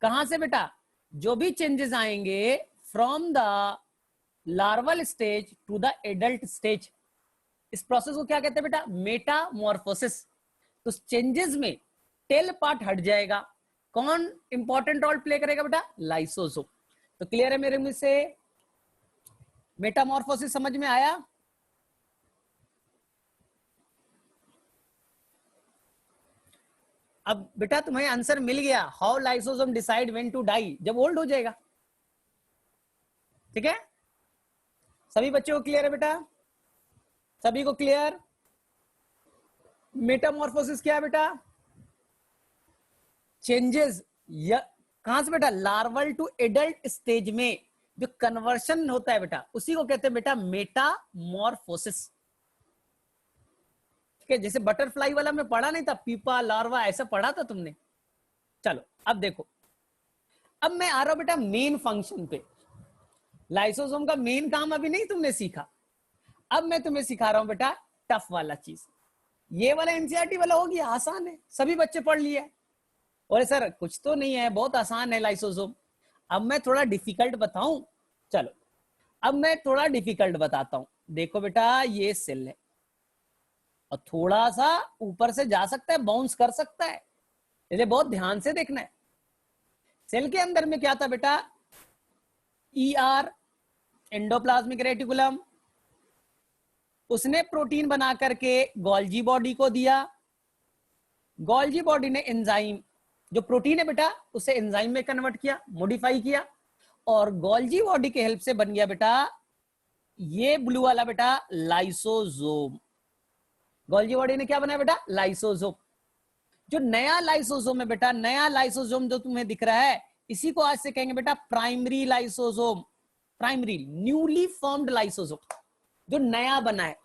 कहां से बेटा? जो भी चेंजेस आएंगे from the larval stage to the adult stage, इस प्रोसेस को क्या कहते हैं बेटा? मेटामॉर्फोसिस। तो चेंजेस में टेल पार्ट हट जाएगा, कौन इंपॉर्टेंट रोल प्ले करेगा बेटा? लाइसोसोम। तो क्लियर है मेरे मुझ से? मेटामॉर्फोसिस समझ में आया? अब बेटा तुम्हें आंसर मिल गया, how lysosome decide when to die, जब ओल्ड हो जाएगा। ठीक है, सभी बच्चों को क्लियर है बेटा? सभी को क्लियर? मेटामॉर्फोसिस क्या है बेटा? चेंजेस कहां से बेटा? लार्वल टू एडल्ट स्टेज में जो कन्वर्शन होता है बेटा, उसी को कहते हैं बेटा मेटामॉर्फोसिस। ठीक है, जैसे बटरफ्लाई वाला में पढ़ा नहीं था, पीपा, लार्वा, ऐसा पढ़ा था तुमने। चलो अब देखो, अब मैं आ रहा हूं बेटा मेन फंक्शन पे। लाइसोसोम का मेन काम अभी नहीं तुमने सीखा, अब मैं तुम्हें सिखा रहा हूं बेटा टफ वाला चीज। ये वाला एनसीईआरटी वाला हो गया, आसान है, सभी बच्चे पढ़ लिया। और सर कुछ तो नहीं है, बहुत आसान है लाइसोसोम। अब मैं थोड़ा डिफिकल्ट बताऊं, चलो अब मैं थोड़ा डिफिकल्ट बताता हूं। देखो बेटा ये सेल है और थोड़ा सा ऊपर से जा सकता है, बाउंस कर सकता है, इसलिए बहुत ध्यान से देखना है। सेल के अंदर में क्या था बेटा? ER, एंडोप्लाज्मिक रेटिकुलम, उसने प्रोटीन बना करके गोल्जी बॉडी को दिया। गोल्जी बॉडी ने एंजाइम, जो प्रोटीन है बेटा, उसे एंजाइम में कन्वर्ट किया, मॉडिफाई किया, और गोल्जी बॉडी के हेल्प से बन गया बेटा ये ब्लू वाला बेटा लाइसोसोम। गोल्जी बॉडी ने क्या बनाया बेटा? लाइसोसोम। जो नया लाइसोसोम है बेटा, नया लाइसोसोम जो तुम्हें दिख रहा है, इसी को आज से कहेंगे बेटा primary lysosome. Primary, newly formed lysosome, जो नया बना है,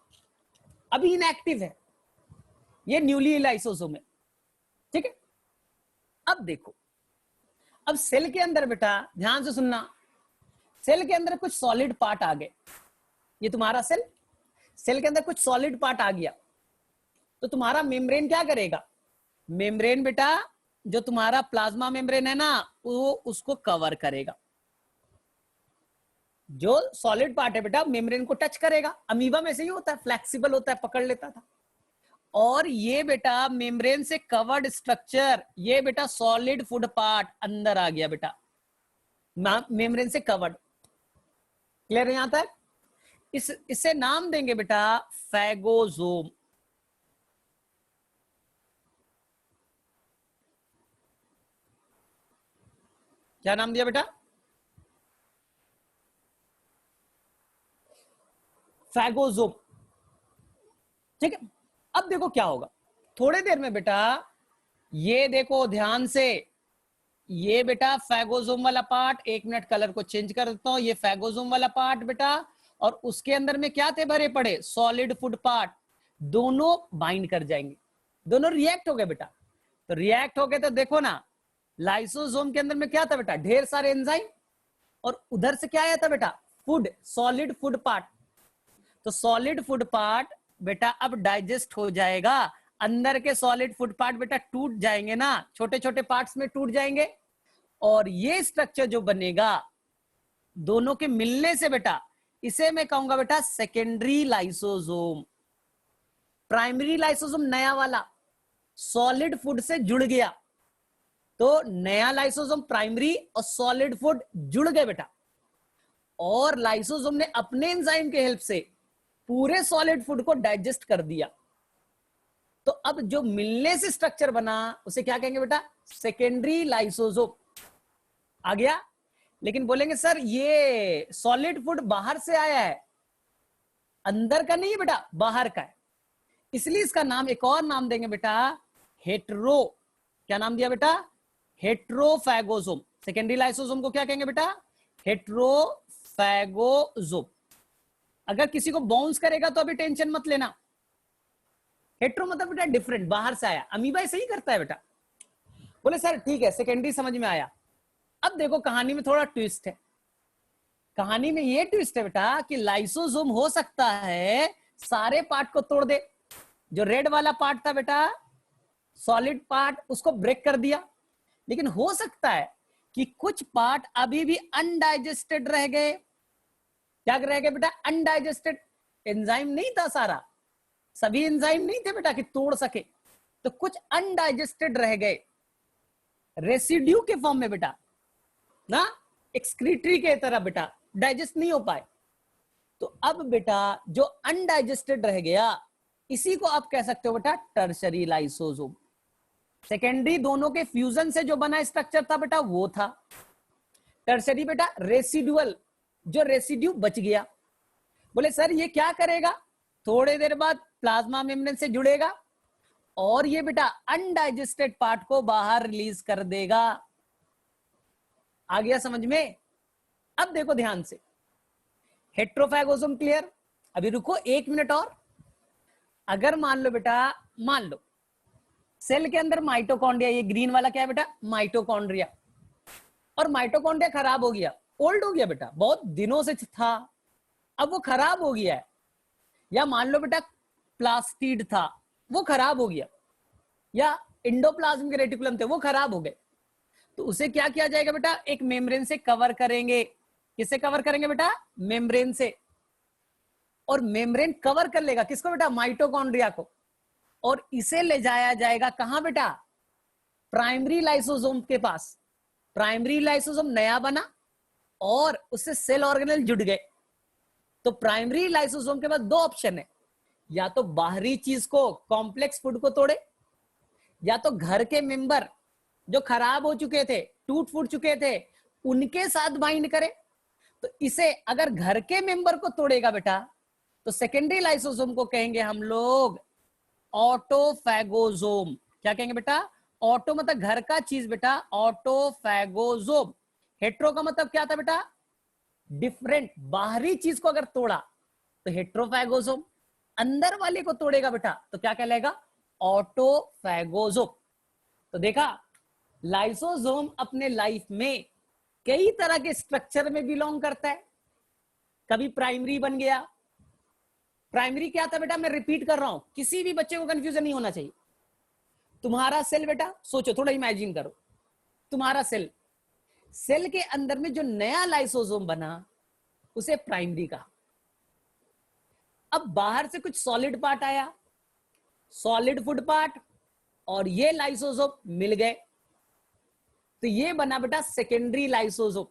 अभी इनएक्टिव है, ये न्यूली लाइसोसोम है। ठीक है, अब देखो, अब सेल के अंदर बेटा ध्यान से सुनना, सेल के अंदर कुछ सॉलिड पार्ट आ गए। ये तुम्हारा सेल, सेल के अंदर कुछ सॉलिड पार्ट आ गया। तो तुम्हारा मेम्ब्रेन क्या करेगा? मेम्ब्रेन बेटा जो तुम्हारा प्लाज्मा मेम्ब्रेन है ना, वो उसको कवर करेगा। जो सॉलिड पार्ट है बेटा मेम्ब्रेन को टच करेगा। अमीबा में से ही होता है, फ्लेक्सिबल होता है, पकड़ लेता था। और ये बेटा मेम्ब्रेन से कवर्ड स्ट्रक्चर, ये बेटा सॉलिड फूड पार्ट अंदर आ गया बेटा, मेम्ब्रेन से कवर्ड। क्लियर है यहां तक? इसे नाम देंगे बेटा फैगोजोम। क्या नाम दिया बेटा? फैगोजोम। ठीक है, अब देखो क्या होगा थोड़ी देर में बेटा, ये देखो ध्यान से, ये बेटा फैगोजोम वाला पार्ट, 1 मिनट कलर को चेंज कर देता हूं, ये फैगोजोम वाला पार्ट बेटा, और उसके अंदर में क्या थे भरे पड़े? Solid food part. दोनों बाइंड कर जाएंगे, दोनों रिएक्ट हो गए बेटा। तो रिएक्ट हो गए तो देखो ना, लाइसोसोम के अंदर में क्या था बेटा? ढेर सारे एंजाइम, और उधर से क्या आया था बेटा? Food, solid food part. तो सॉलिड फूड पार्ट बेटा अब डाइजेस्ट हो जाएगा। अंदर के सॉलिड फूड पार्ट बेटा टूट जाएंगे ना, छोटे छोटे पार्ट्स में टूट जाएंगे, और ये स्ट्रक्चर जो बनेगा दोनों के मिलने से बेटा, इसे मैं कहूंगा बेटा सेकेंडरी लाइसोसोम। प्राइमरी लाइसोसोम नया वाला सॉलिड फूड से जुड़ गया, तो नया लाइसोसोम प्राइमरी और सॉलिड फूड जुड़ गए बेटा, और लाइसोसोम ने अपने एंजाइम के हेल्प से पूरे सॉलिड फूड को डाइजेस्ट कर दिया। तो अब जो मिलने से स्ट्रक्चर बना उसे क्या कहेंगे बेटा? Secondary lysosome. आ गया? लेकिन बोलेंगे सर ये सॉलिड फूड बाहर से आया है, अंदर का नहीं है बेटा, बाहर का है, इसलिए इसका नाम, एक और नाम देंगे बेटा हेट्रो। क्या नाम दिया बेटा? हेट्रोफैगोसोम। सेकेंडरी लाइसोसोम को क्या कहेंगे बेटा? हेट्रोफैगोसोम। अगर किसी को बाउंस करेगा तो अभी टेंशन मत लेना। हेट्रो मतलब बेटा डिफरेंट, बाहर से आया। अमीबा ऐसे ही करता है बेटा। बोले सर ठीक है, सेकेंडरी समझ में आया। अब देखो कहानी में थोड़ा ट्विस्ट है। कहानी में ये ट्विस्ट है बेटा कि लाइसोसोम हो सकता है सारे पार्ट को तोड़ दे। जो रेड वाला पार्ट था बेटा, सॉलिड पार्ट, उसको ब्रेक कर दिया। लेकिन हो सकता है कि कुछ पार्ट अभी भी अनडाइजेस्टेड रह गए। क्या रह गए बेटा? अनडाइजेस्टेड। एंजाइम नहीं था सारा, सभी एंजाइम नहीं थे बेटा कि तोड़ सके, तो कुछ अनडाइजेस्टेड रह गए रेसिड्यू के फॉर्म में बेटा ना, एक्सक्रीटरी के तरह बेटा, डाइजेस्ट नहीं हो पाए। तो अब बेटा जो अनडाइजेस्टेड रह गया, इसी को आप कह सकते हो बेटा टर्शरी लाइसोसोम। सेकेंडरी दोनों के फ्यूजन से जो बना स्ट्रक्चर था बेटा वो था। टर्शरी बेटा रेसिडुअल, जो रेसिड्यू बच गया। बोले सर ये क्या करेगा? थोड़े देर बाद प्लाज्मा मेम्ब्रेन से जुड़ेगा और ये बेटा अनडाइजेस्टेड पार्ट को बाहर रिलीज कर देगा। आ गया समझ में? अब देखो ध्यान से, हेट्रोफैगोसोम क्लियर? अभी रुको 1 मिनट और। अगर मान लो बेटा, मान लो सेल के अंदर माइटोकॉन्ड्रिया, ये ग्रीन वाला क्या है बेटा? माइटोकॉन्ड्रिया। और माइटोकॉन्ड्रिया खराब हो गया, ओल्ड हो गया बेटा, बहुत दिनों से था, अब वो खराब हो गया है। या मान लो बेटा प्लास्टिड था, वो खराब हो गया, या इंडोप्लाज्मिक रेटिकुलम थे, वो खराब हो गए। तो उसे क्या किया जाएगा बेटा? एक मेम्ब्रेन से कवर करेंगे। किससे कवर करेंगे बेटा? मेम्ब्रेन से। और मेम्ब्रेन कवर कर लेगा किसको बेटा? माइटोकॉन्ड्रिया को। और इसे ले जाया जाएगा कहां बेटा? प्राइमरी लाइसोसोम के पास। प्राइमरी लाइसोसोम नया बना और उससे सेल ऑर्गेनेल जुड़ गए। तो प्राइमरी लाइसोसोम के पास 2 ऑप्शन है, या तो बाहरी चीज को, कॉम्प्लेक्स फूड को तोड़े, या तो घर के मेंबर जो खराब हो चुके थे, टूट फूट चुके थे, उनके साथ बाइंड करे। तो इसे अगर घर के मेंबर को तोड़ेगा बेटा, तो सेकेंडरी लाइसोसोम को कहेंगे हम लोग ऑटोफैगोसोम। क्या कहेंगे बेटा? ऑटो मतलब घर का चीज बेटा, ऑटोफैगोसोम। हेट्रो का मतलब क्या था बेटा? डिफरेंट, बाहरी चीज को अगर तोड़ा तो हेट्रोफैगोसोम, अंदर वाले को तोड़ेगा बेटा तो क्या कहलाएगा? ऑटोफैगोसोम। तो देखा, लाइसोसोम अपने लाइफ में कई तरह के स्ट्रक्चर में बिलोंग करता है। कभी प्राइमरी बन गया, प्राइमरी क्या था बेटा, मैं रिपीट कर रहा हूं, किसी भी बच्चे को कंफ्यूजन नहीं होना चाहिए। तुम्हारा सेल बेटा, सोचो थोड़ा इमेजिन करो, तुम्हारा सेल, सेल के अंदर में जो नया लाइसोसोम बना उसे प्राइमरी कहा। अब बाहर से कुछ सॉलिड पार्ट आया, सॉलिड फूड पार्ट, और ये लाइसोसोम मिल गए, तो ये बना बेटा सेकेंडरी लाइसोसोम,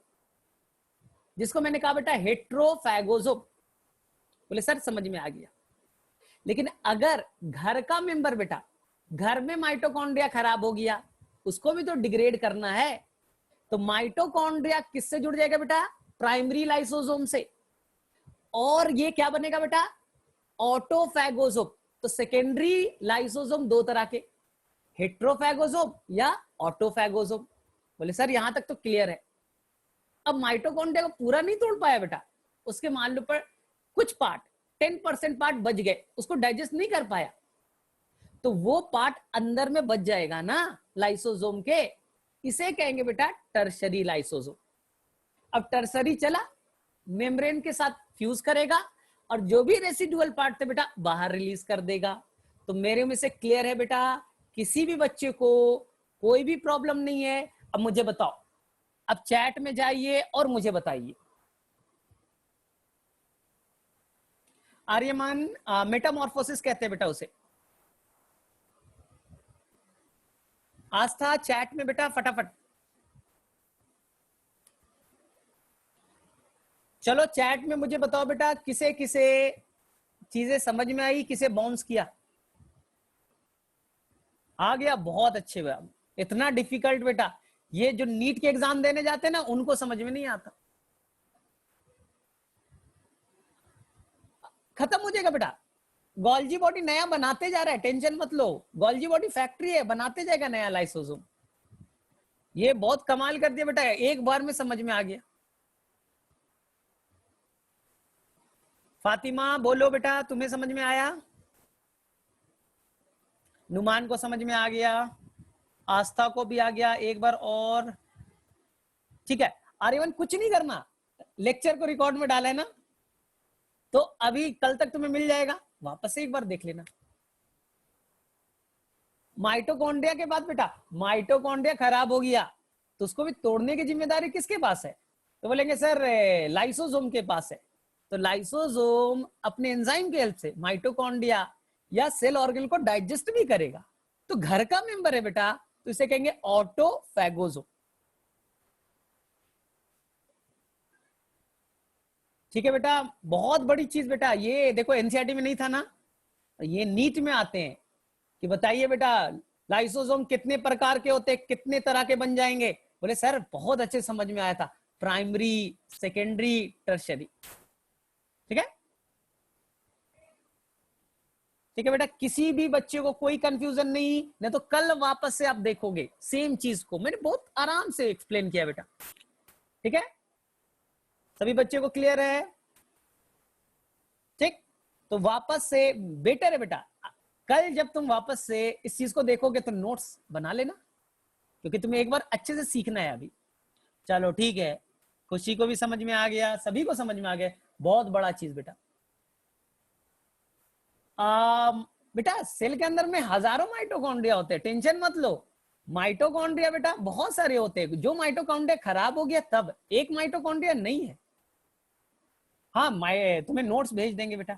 जिसको मैंने कहा बेटा हेट्रोफैगोसोम। बोले सर समझ में आ गया, लेकिन अगर घर का मेंबर बेटा, घर में माइटोकॉन्ड्रिया खराब हो गया, उसको भी तो डिग्रेड करना है, तो माइटोकॉन्ड्रिया किससे जुड़ जाएगा बेटा, प्राइमरी लाइसोसोम से, और ये क्या बनेगा बेटा, ऑटोफैगोसोम। तो सेकेंडरी लाइसोसोम दो तरह के, हेट्रोफैगोसोम या ऑटोफैगोसोम। बोले सर यहां तक तो क्लियर है। अब माइटोकॉन्ड्रिया को पूरा नहीं तोड़ पाया बेटा, उसके मान लो पर कुछ पार्ट 10% पार्ट बच गए, उसको डाइजेस्ट नहीं कर पाया, तो वो पार्ट अंदर में बच जाएगा ना लाइसोसोम के, इसे कहेंगे बेटा टर्शरी लाइसोसोम। अब टर्शरी चला, मेम्ब्रेन के साथ फ्यूज करेगा, और जो भी रेसिडुअल पार्ट थे बेटा बाहर रिलीज कर देगा। तो मेरे में से क्लियर है बेटा, किसी भी बच्चे को कोई भी प्रॉब्लम नहीं है। अब मुझे बताओ, अब चैट में जाइए और मुझे बताइए, आर्यमान मेटामॉर्फोसिस कहते हैं बेटा उसे। आस्था चैट में बेटा फटाफट, चलो चैट में मुझे बताओ बेटा, किसे किसे चीजें समझ में आई, किसे बाउंस किया, आ गया, बहुत अच्छे बेटा। इतना डिफिकल्ट बेटा, ये जो नीट के एग्जाम देने जाते हैं ना, उनको समझ में नहीं आता। खत्म हो जाएगा बेटा, गोल्जी बॉडी नया बनाते जा रहा है, टेंशन मत लो, गोल्जी बॉडी फैक्ट्री है, बनाते जाएगा नया लाइसोसोम। ये बहुत कमाल कर दिया बेटा, एक बार में समझ में आ गया। फातिमा बोलो बेटा, तुम्हें समझ में आया? नुमान को समझ में आ गया, आस्था को भी आ गया, एक बार और, ठीक है। आर्यवन कुछ नहीं करना, लेक्चर को रिकॉर्ड में डाला है ना, तो अभी कल तक तुम्हें मिल जाएगा, वापस से एक बार देख लेना। माइटोकॉन्ड्रिया के बाद बेटा, माइटोकॉन्ड्रिया खराब हो गया तो उसको भी तोड़ने की जिम्मेदारी किसके पास है? तो बोलेंगे सर लाइसोसोम के पास है। तो लाइसोसोम अपने एंजाइम के हेल्प से माइटोकॉन्ड्रिया या सेल ऑर्गन को डाइजेस्ट भी करेगा, तो घर का मेंबर है बेटा, तो इसे कहेंगे ऑटोफैगोसोम। ठीक है बेटा, बहुत बड़ी चीज बेटा, ये देखो एनसीईआरटी में नहीं था ना, ये नीट में आते हैं कि बताइए बेटा लाइसोसोम कितने प्रकार के होते हैं, कितने तरह के बन जाएंगे। बोले सर बहुत अच्छे समझ में आया था, प्राइमरी, सेकेंडरी, टर्शरी। ठीक है, ठीक है बेटा, किसी भी बच्चे को कोई कंफ्यूजन नहीं तो कल वापस से आप देखोगे सेम चीज को, मैंने बहुत आराम से एक्सप्लेन किया बेटा। ठीक है, सभी बच्चे को क्लियर है? ठीक, तो वापस से बेटर है बेटा, कल जब तुम वापस से इस चीज को देखोगे तो नोट्स बना लेना, क्योंकि तुम्हें एक बार अच्छे से सीखना है अभी। चलो ठीक है, खुशी को भी समझ में आ गया, सभी को समझ में आ गया, बहुत बड़ा चीज बेटा। बेटा सेल के अंदर में हजारों माइटोकॉन्ड्रिया होते हैं, टेंशन मत लो। माइटोकॉन्ड्रिया बेटा बहुत सारे होते हैं, जो माइटोकॉन्ड्रिया खराब हो गया तब, एक माइटोकॉन्ड्रिया नहीं है। हाँ तुम्हें नोट्स भेज देंगे बेटा।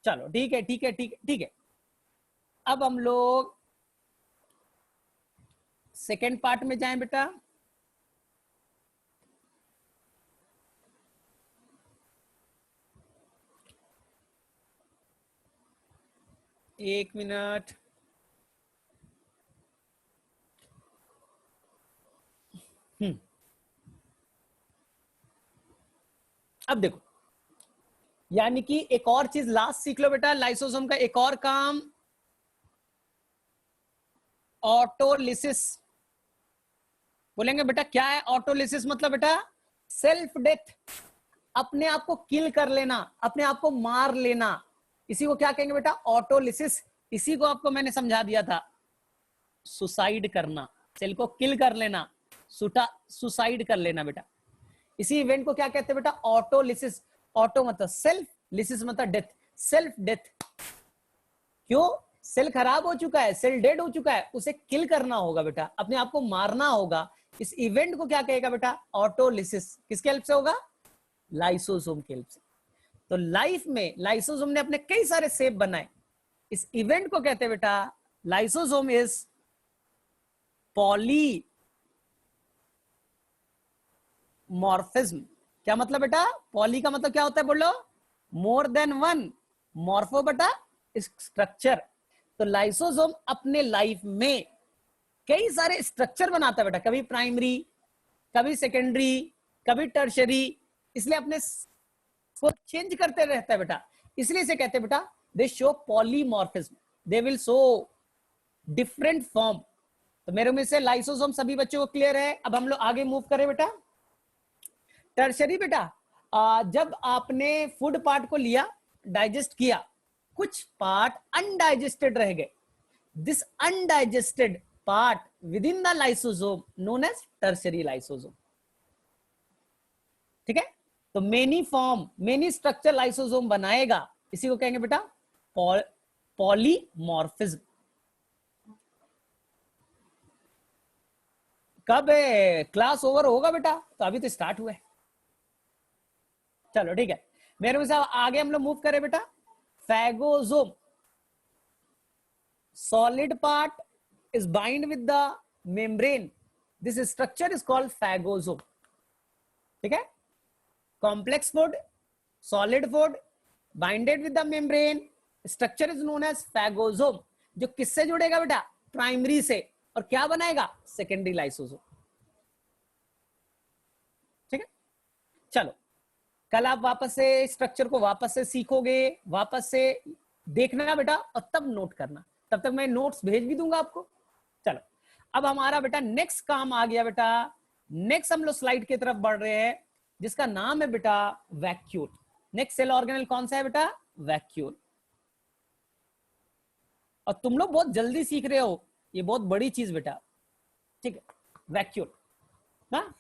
चलो ठीक है ठीक है ठीक है ठीक है, अब हम लोग सेकेंड पार्ट में जाएं बेटा। एक मिनट, अब देखो, यानी कि एक और चीज लास्ट सीख लो बेटा, लाइसोसोम का एक और काम, ऑटोलिसिस। बोलेंगे बेटा क्या है ऑटोलिसिस? मतलब बेटा सेल्फ डेथ, अपने आप को किल कर लेना, अपने आप को मार लेना, इसी को क्या कहेंगे बेटा? ऑटोलिसिस। इसी को आपको मैंने समझा दिया था, सुसाइड करना, सेल को किल कर लेना, सुसाइड कर लेना बेटा। इसी इवेंट को क्या कहते हैं बेटा? ऑटोलिसिस। ऑटो मतलब सेल्फ, लिसिस मतलब डेथ। Self death. क्यों? सेल खराब हो चुका है, सेल डेड हो चुका है, उसे किल करना होगा बेटा, अपने आप को मारना होगा। इस इवेंट को क्या कहेगा बेटा? ऑटोलिसिस। किसके हेल्प से होगा? लाइसोसोम के हेल्प से। तो लाइफ में लाइसोसोम ने अपने कई सारे शेप बनाए, इस इवेंट को कहते हैं बेटा लाइसोसोम इज पॉलीमॉर्फिज्म। क्या मतलब बेटा? पॉली का मतलब क्या होता है? बोलो। मोर देन वन, मॉर्फो बेटा स्ट्रक्चर। तो लाइसोसोम अपने लाइफ में कई सारे स्ट्रक्चर बनाता है बेटा, कभी प्राइमरी, कभी सेकेंडरी, कभी टर्शरी, इसलिए अपने को चेंज करते रहता है बेटा, इसलिए इसे कहते हैं बेटा दे show polymorphism, they will show different form. तो मेरे में से लाइसोसोम सभी बच्चों को क्लियर है। अब हम लोग आगे मूव करें बेटा। टर्शरी बेटा, जब आपने फूड पार्ट को लिया, डाइजेस्ट किया, कुछ पार्ट अनडाइजेस्टेड रह गए, this undigested part within the lysosome known as tertiary lysosome. ठीक है? तो many form, many structure lysosome बनाएगा, इसी को कहेंगे बेटा पॉलीमॉर्फिज्म। कब क्लास ओवर होगा बेटा? तो अभी तो स्टार्ट हुआ है। चलो ठीक है, मेरे में से आगे हम लोग मूव करें बेटा। Phagosome, solid part is bind with the membrane, this structure is called phagosome। ठीक है? complex food, solid food binded with the membrane, structure is known as phagosome। जो किससे जुड़ेगा बेटा? प्राइमरी से, और क्या बनाएगा? Secondary lysosome. ठीक है? चलो, कल आप वापस से स्ट्रक्चर को वापस से सीखोगे, वापस से देखना बेटा, और तब नोट करना। तब तक मैं नोट्स भेज भी दूंगा आपको। चलो, अब हमारा बेटा नेक्स्ट काम आ गया बेटा। नेक्स्ट हम लोग स्लाइड की तरफ बढ़ रहे हैं, जिसका नाम है बेटा वैक्यूल। नेक्स्ट सेल ऑर्गेनेल कौन सा है बेटा? वैक्यूल। और तुम लोग बहुत जल्दी सीख रहे हो, ये बहुत बड़ी चीज बेटा। ठीक है? वैक्यूल, हाँ,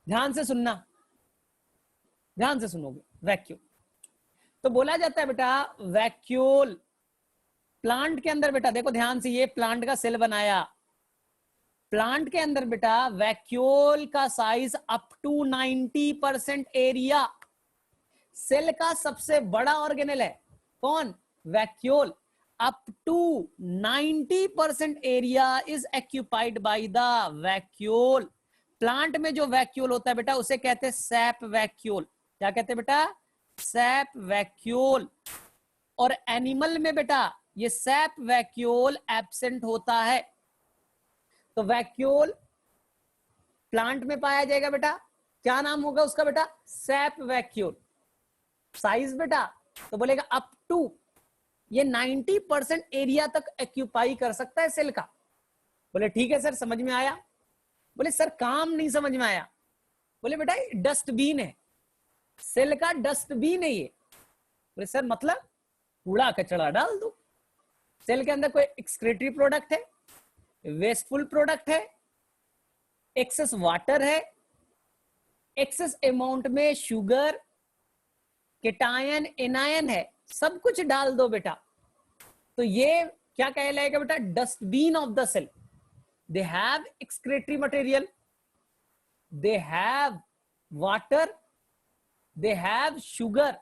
ध्यान से सुनना, ध्यान से सुनोगे। वैक्यूल तो बोला जाता है बेटा, वैक्यूल प्लांट के अंदर बेटा, देखो ध्यान से, ये प्लांट का सेल बनाया, प्लांट के अंदर बेटा वैक्यूल का size up to 90% area. Cell का सबसे बड़ा ऑर्गेनेल है कौन? Vacuole. Up to 90% area is occupied by the vacuole. Plant में जो वैक्यूल होता है बेटा, उसे कहते हैं सैप वैक्यूल। क्या कहते हैं बेटा? SAP vacuole. और एनिमल में बेटा ये सैप वैक्यूल एब्सेंट होता है। तो वैक्यूल प्लांट में पाया जाएगा बेटा, क्या नाम होगा उसका बेटा? SAP vacuole. साइज बेटा तो बोलेगा अप टू, ये 90% एरिया तक एक्यूपाई कर सकता है सेल का। बोले ठीक है सर, समझ में आया। बोले सर काम नहीं समझ में आया। बोले बेटा डस्टबिन है, सेल का डस्टबिन है ये। बोले सर मतलब? कूड़ा कचरा डाल दो। सेल के अंदर कोई एक्सक्रीटरी प्रोडक्ट है, वेस्टफुल प्रोडक्ट है, एक्सेस वाटर है, एक्सेस अमाउंट में शुगर, केटायन, एनायन है, सब कुछ डाल दो बेटा। तो ये क्या कहलाएगा बेटा? Dustbin of the cell. They have excretory material, they have water, they have sugar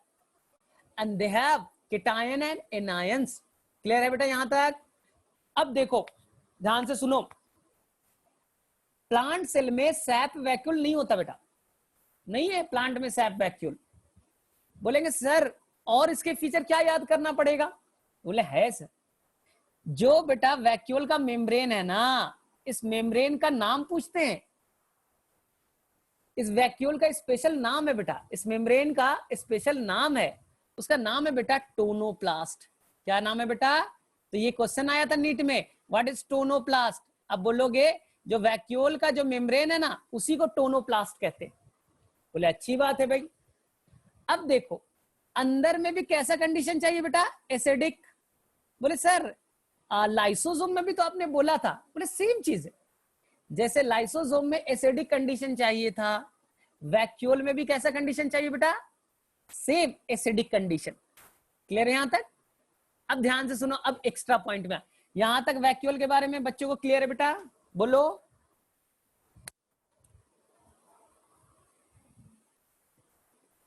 and they have cation and anions. Clear है बेटा यहां तक? अब देखो ध्यान से सुनो, प्लांट सेल में सैप वैक्यूल नहीं होता बेटा, नहीं है प्लांट में सैप वैक्यूल। बोलेंगे सर और इसके फीचर क्या याद करना पड़ेगा? बोले है सर, जो बेटा वैक्यूल का मेम्ब्रेन है ना, इस मेम्ब्रेन का नाम पूछते हैं। इस वैक्यूल का स्पेशल नाम है बेटा, इस मेम्ब्रेन का स्पेशल नाम है, उसका नाम है बेटा टोनोप्लास्ट। क्या नाम है बेटा? तो ये क्वेश्चन आया था नीट में, व्हाट इज टोनोप्लास्ट। अब बोलोगे जो वैक्यूल का जो मेम्ब्रेन है ना, उसी को टोनोप्लास्ट कहते हैं। बोले अच्छी बात है भाई। अब देखो अंदर में भी कैसा कंडीशन चाहिए बेटा? एसिडिक। बोले सर लाइसोसोम में भी तो आपने बोला था। बोले सेम चीज है, जैसे लाइसोसोम में एसिडिक कंडीशन चाहिए था, वैक्यूल में भी कैसा कंडीशन चाहिए बेटा? Same acidic condition. क्लियर है यहां तक? अब ध्यान से सुनो, अब एक्स्ट्रा पॉइंट में यहां तक वैक्यूल के बारे में बच्चों को क्लियर है बेटा? बोलो।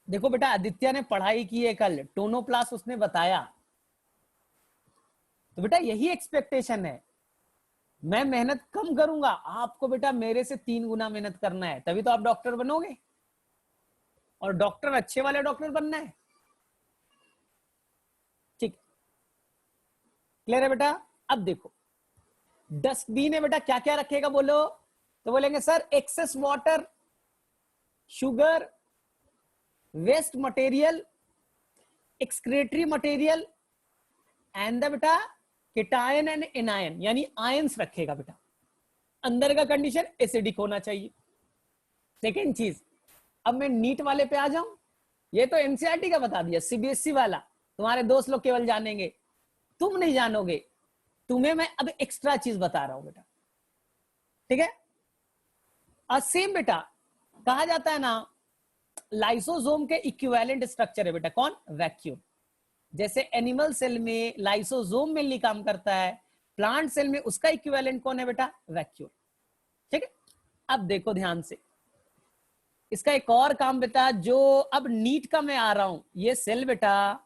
देखो बेटा, आदित्य ने पढ़ाई की है कल, टोनोप्लास्ट उसने बताया, तो बेटा यही एक्सपेक्टेशन है। मैं मेहनत कम करूंगा, आपको बेटा मेरे से 3 गुना मेहनत करना है, तभी तो आप डॉक्टर बनोगे, और डॉक्टर अच्छे वाले डॉक्टर बनना है। ठीक, क्लियर है बेटा? अब देखो, डस्टबिन है बेटा, क्या क्या रखेगा बोलो? तो बोलेंगे sir excess water, sugar, waste material, excretory material, and the बेटा केटायन एंड एनायन, यानी आयंस रखेगा बेटा। अंदर का कंडीशन एसिडिक होना चाहिए। सेकेंड चीज, अब मैं नीट वाले पे आ जाऊं, ये तो एनसीईआरटी का बता दिया, सीबीएसई वाला तुम्हारे दोस्त लोग केवल जानेंगे, तुम नहीं जानोगे, तुम्हें मैं अब एक्स्ट्रा चीज बता रहा हूं बेटा, ठीक है? सेम बेटा कहा जाता है ना, लाइसोसोम के इक्विवेलेंट स्ट्रक्चर है बेटा कौन? वैक्यूल। जैसे एनिमल सेल में लाइसोसोम मेनली काम करता है, प्लांट सेल में उसका इक्विवेलेंट कौन है बेटा? वैक्यूल। ठीक है, अब देखो ध्यान से, इसका एक और काम बेटा, जो अब नीट का मैं आ रहा हूं, ये सेल बेटा,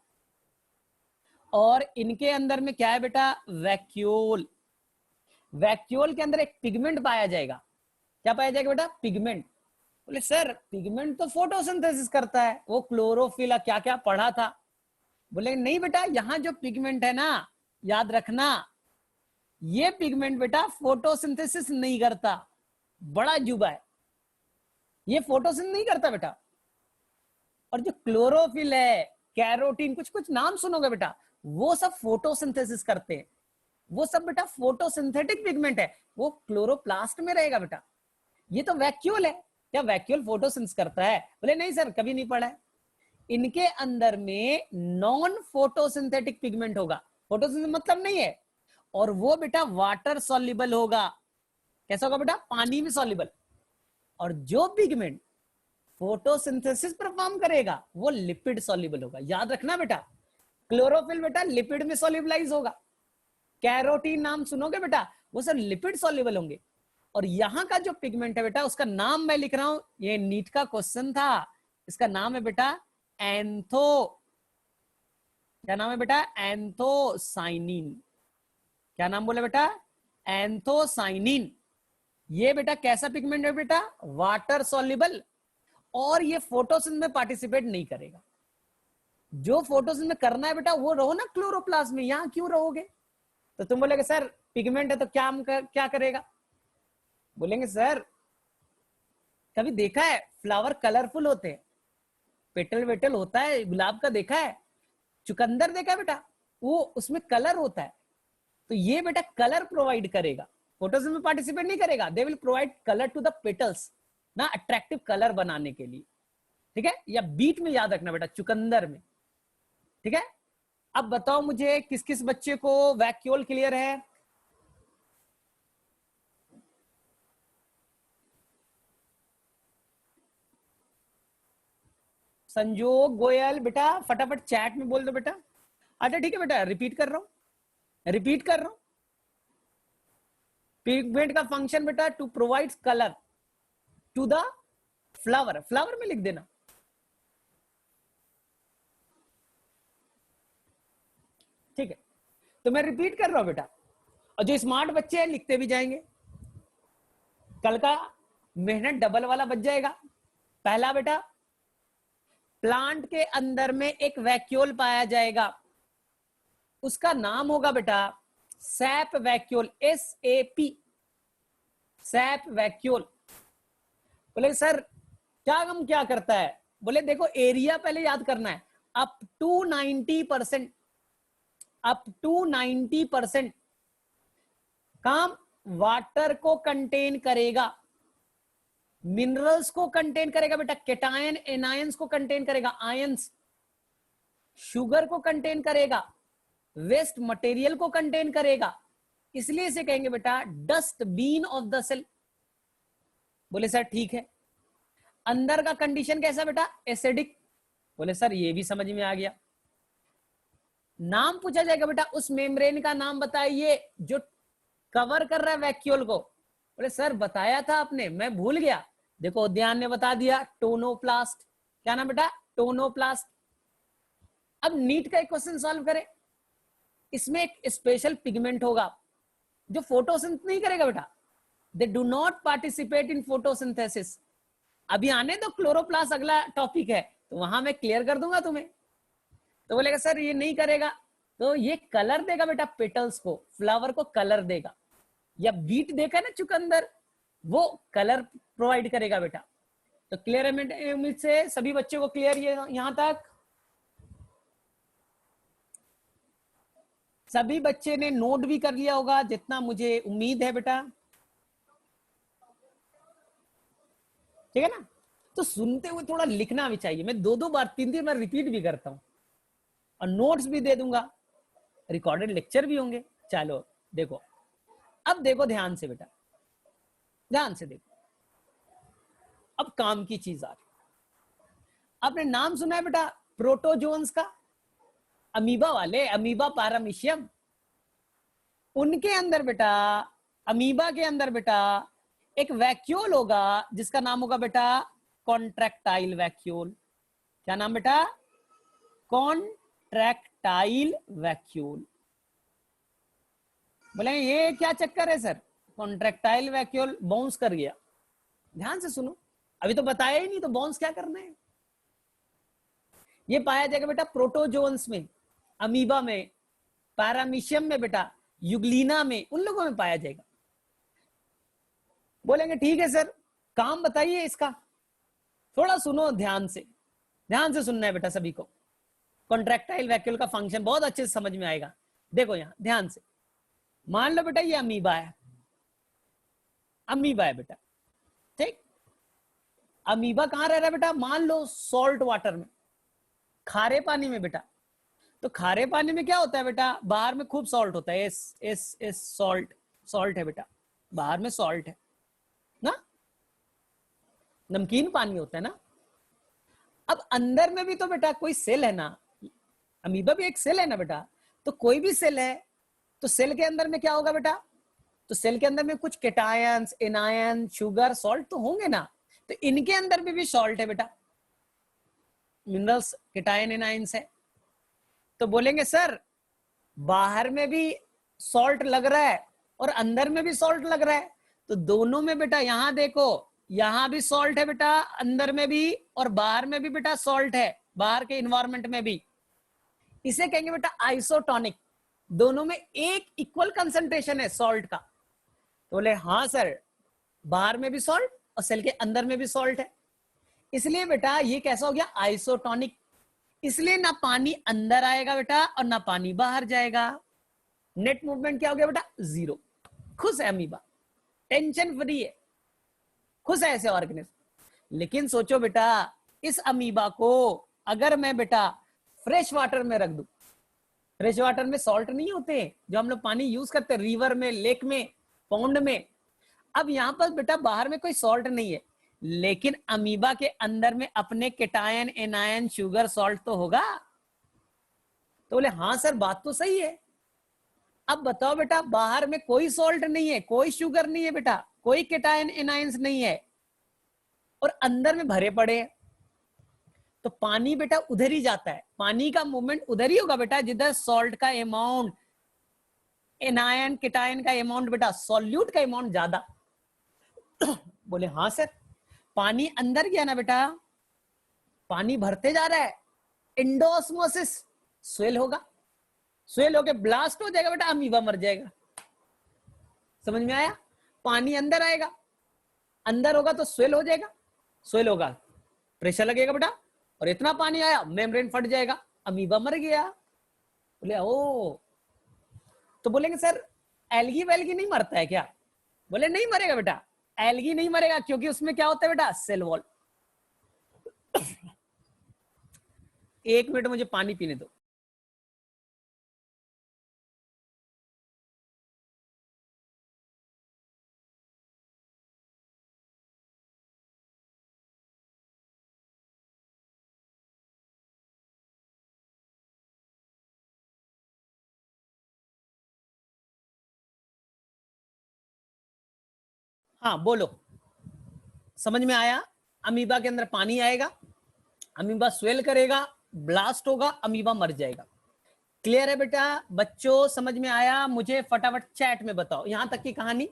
और इनके अंदर में क्या है बेटा? वैक्यूल। वैक्यूल के अंदर एक पिगमेंट पाया जाएगा। क्या पाया जाएगा बेटा? पिगमेंट। बोले सर पिगमेंट तो फोटोसिंथेसिस करता है, वो क्लोरोफिल क्या क्या पढ़ा था। बोले नहीं बेटा, यहां जो पिगमेंट है ना, याद रखना, ये पिगमेंट बेटा फोटोसिंथेसिस नहीं करता, बड़ा जुबा है, ये फोटोसिंथेसिस नहीं करता बेटा। और जो क्लोरोफिल है, कैरोटीन, कुछ कुछ नाम सुनोगे बेटा, वो सब फोटोसिंथेसिस करते हैं, वो सब बेटा फोटोसिंथेटिक पिगमेंट है, वो क्लोरोप्लास्ट में रहेगा बेटा। ये तो वैक्यूल है, क्या वैक्यूल फोटोसिंथेसिस करता है? बोले नहीं सर, कभी नहीं पढ़ा है। इनके अंदर में नॉन फोटोसिंथेटिक पिगमेंट होगा, फोटोसिंथेसिस मतलब नहीं है, और वो बेटा वाटर सॉल्युबल होगा। कैसा होगा बेटा? पानी में सॉल्युबल। और जो पिगमेंट फोटोसिंथेसिस परफॉर्म करेगा वो लिपिड सॉल्युबल होगा। याद रखना बेटा, क्लोरोफिल बेटा लिपिड में सॉल्युबलाइज होगा, कैरोटीन नाम सुनोगे बेटा, वो सब लिपिड सॉल्युबल होंगे। और यहां का जो पिगमेंट है बेटा, उसका नाम मैं लिख रहा हूं, ये नीट का क्वेश्चन था, इसका नाम है बेटा एंथो, क्या नाम है बेटा? एंथोसाइनिन। क्या नाम बोले बेटा? एंथोसाइनिन। ये बेटा कैसा पिगमेंट है बेटा? वाटर सॉल्युबल, और ये फोटोसिंथेसिस में पार्टिसिपेट नहीं करेगा। जो फोटोसिंथेसिस में करना है बेटा, वो रहो ना क्लोरोप्लास्ट में, यहां क्यों रहोगे? तो तुम बोलेगे सर पिगमेंट है तो क्या करेगा? बोलेंगे सर कभी देखा है फ्लावर कलरफुल होते हैं, पेटल वेटल होता है गुलाब का, देखा है? चुकंदर देखा है बेटा? वो उसमें कलर होता है, तो ये बेटा कलर प्रोवाइड करेगा, फोटोसिंथेसिस में पार्टिसिपेट नहीं करेगा। They will provide colour to the petals ना, अट्रैक्टिव कलर बनाने के लिए। ठीक है, या बीट में याद रखना बेटा, चुकंदर में। ठीक है, अब बताओ मुझे किस किस बच्चे को वैक्यूल क्लियर है? संजोग, गोयल, बेटा फटाफट चैट में बोल दो बेटा। अच्छा ठीक है बेटा, रिपीट कर रहा हूं। पिगमेंट का फंक्शन बेटा to provide colour to the flower, flower में लिख देना। ठीक है, तो मैं रिपीट कर रहा हूं बेटा, और जो स्मार्ट बच्चे हैं लिखते भी जाएंगे, कल का मेहनत डबल वाला बच जाएगा। पहला बेटा, प्लांट के अंदर में एक वैक्यूल पाया जाएगा, उसका नाम होगा बेटा SAP vacuole, SAP, SAP vacuole. बोले सर क्या करता है? बोले देखो एरिया पहले याद करना है, अप टू 90% काम वाटर को कंटेन करेगा, मिनरल्स को कंटेन करेगा बेटा, केटायन एनायंस को कंटेन करेगा, आयंस, शुगर को कंटेन करेगा, वेस्ट मटेरियल को कंटेन करेगा, इसलिए इसे कहेंगे बेटा डस्टबिन ऑफ द सेल। बोले सर ठीक है। अंदर का कंडीशन कैसा बेटा? एसिडिक। बोले सर ये भी समझ में आ गया। नाम पूछा जाएगा बेटा, उस मेम्ब्रेन का नाम बताइए जो कवर कर रहा है वैक्यूल को। बोले सर बताया था आपने, मैं भूल गया। देखो ध्यान ने बता दिया, टोनोप्लास्ट। क्या नाम बेटा? टोनोप्लास्ट। अब नीट का एक क्वेश्चन सॉल्व करें। इसमें एक स्पेशल पिगमेंट होगा जो फोटोसिंथेसिस नहीं करेगा बेटा। They do not participate in photosynthesis. अभी आने दो, क्लोरोप्लास्ट अगला टॉपिक है, तो वहां मैं क्लियर कर दूंगा तुम्हें। तो बोलेगा सर ये नहीं करेगा, तो ये कलर देगा बेटा पेटल्स को, फ्लावर को कलर देगा। या बीट देखा है ना चुकंदर, वो कलर प्रोवाइड करेगा बेटा। तो क्लियर है उम्मीद से सभी बच्चों को क्लियर ये यहां तक? सभी बच्चे ने नोट भी कर लिया होगा जितना मुझे उम्मीद है बेटा, ठीक है ना? तो सुनते हुए थोड़ा लिखना भी चाहिए। मैं दो दो बार, तीन तीन बार रिपीट भी करता हूं, और नोट्स भी दे दूंगा, रिकॉर्डेड लेक्चर भी होंगे। चलो देखो, अब देखो ध्यान से बेटा, ध्यान से देखो। अब काम की चीज आ रही। आपने नाम सुना है बेटा प्रोटोजोन्स का? अमीबा वाले, अमीबा पैरामीशियम, उनके अंदर बेटा, अमीबा के अंदर बेटा एक वैक्यूल होगा जिसका नाम होगा बेटा कॉन्ट्रैक्टाइल वैक्यूल। क्या नाम बेटा? Contractile vacuole. बोले ये क्या चक्कर है सर, कॉन्ट्रैक्टाइल वैक्यूल बाउंस कर गया। ध्यान से सुनो, अभी तो बताया ही नहीं, तो बाउंस क्या करना है? ये पाया जाएगा बेटा प्रोटोजोन्स में, अमीबा में, पैरामीशियम में बेटा, युग्लिना में, उन लोगों में पाया जाएगा। बोलेंगे ठीक है सर, काम बताइए इसका। थोड़ा सुनो ध्यान से, ध्यान से सुनना है बेटा सभी को। कॉन्ट्रैक्टाइल वैक्यूल का फंक्शन बहुत अच्छे से समझ में आएगा। देखो यहां ध्यान से, मान लो बेटा ये अमीबा है, अमीबा है बेटा, ठीक। अमीबा कहां रह रहा है बेटा? मान लो सॉल्ट वाटर में, खारे पानी में बेटा। तो खारे पानी में क्या होता है बेटा? बाहर में खूब सॉल्ट होता है, एस सॉल्ट, सॉल्ट है बेटा, बाहर में सॉल्ट है ना, नमकीन पानी होता है ना। अब अंदर में भी तो बेटा कोई सेल है ना, अमीबा भी एक सेल है ना बेटा। तो कोई भी सेल है, तो सेल के अंदर में क्या होगा बेटा? तो सेल के अंदर में कुछ केटायंस, एनायन, शुगर, सॉल्ट तो होंगे ना। तो इनके अंदर भी सॉल्ट है बेटा, मिनरल्स, केटायन, एनायंस है। तो बोलेंगे सर बाहर में भी सॉल्ट लग रहा है और अंदर में भी सॉल्ट लग रहा है, तो दोनों में बेटा, यहां देखो, यहां भी सॉल्ट है बेटा, अंदर में भी, और बाहर में भी बेटा सॉल्ट है, बाहर के इन्वायरमेंट में भी। इसे कहेंगे बेटा आइसोटोनिक। दोनों में एक इक्वल कंसंट्रेशन है सॉल्ट का। तो बोले हाँ सर, बाहर में भी सॉल्ट और सेल के अंदर में भी सॉल्ट है, इसलिए बेटा ये कैसा हो गया? आइसोटोनिक। इसलिए ना पानी अंदर आएगा बेटा और ना पानी बाहर जाएगा। नेट मूवमेंट क्या हो गया बेटा? जीरो। खुश है अमीबा, टेंशन फ्री है, खुश है ऐसे ऑर्गेनिज्म। लेकिन सोचो बेटा, इस अमीबा को अगर मैं बेटा फ्रेश वाटर में रख दूं, फ्रेश वाटर में सॉल्ट नहीं होते जो हम लोग पानी यूज करते हैं रिवर में, लेक में, पौंड में। अब यहां पर बेटा बाहर में कोई सॉल्ट नहीं है, लेकिन अमीबा के अंदर में अपने केटायन, एनायन, शुगर, सॉल्ट तो होगा। तो बोले हाँ सर बात तो सही है। अब बताओ बेटा, बाहर में कोई सॉल्ट नहीं है, कोई शुगर नहीं है बेटा, कोई केटायन, एनायंस नहीं है, और अंदर में भरे पड़े हैं। तो पानी बेटा उधर ही जाता है, पानी का मूवमेंट उधर ही होगा बेटा जिधर सॉल्ट का अमाउंट, एनायन, केटायन का अमाउंट बेटा, सॉल्यूट का अमाउंट ज्यादा। बोले हाँ सर, पानी अंदर गया ना बेटा, पानी भरते जा रहा है, एंडोस्मोसिस, स्वेल होगा, स्वेल होके ब्लास्ट हो जाएगा बेटा, अमीबा मर जाएगा। समझ में आया? पानी अंदर आएगा, अंदर होगा तो स्वेल हो जाएगा, स्वेल होगा, प्रेशर लगेगा बेटा, और इतना पानी आया मेम्ब्रेन फट जाएगा, अमीबा मर गया। बोले ओ, तो बोलेंगे सर एल्गी वेल्गी नहीं मरता है क्या? बोले नहीं मरेगा बेटा, एल्गी नहीं मरेगा, क्योंकि उसमें क्या होता है बेटा? Cell wall. 1 मिनट मुझे पानी पीने दो। हाँ बोलो, समझ में आया? अमीबा के अंदर पानी आएगा, अमीबा स्वेल करेगा, ब्लास्ट होगा, अमीबा मर जाएगा। क्लियर है बेटा? बच्चों समझ में आया? मुझे फटाफट चैट में बताओ यहां तक की कहानी।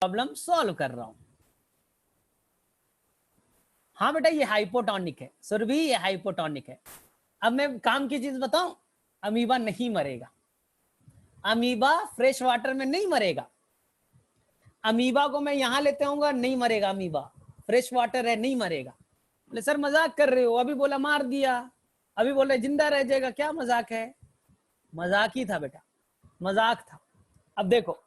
प्रॉब्लम सॉल्व कर रहा हूं। हाँ बेटा ये हाइपोटोनिक है, सुरभि ये हाइपोटोनिक है। अब मैं काम की चीज बताऊं, अमीबा नहीं मरेगा, अमीबा फ्रेश वाटर में नहीं मरेगा। अमीबा को मैं यहां लेते आऊंगा, नहीं मरेगा अमीबा, फ्रेश वाटर है नहीं मरेगा। बोले सर मजाक कर रहे हो, अभी बोला मार दिया, अभी बोले जिंदा रह जाएगा, क्या मजाक है? मजाक ही था बेटा, मजाक था। अब देखो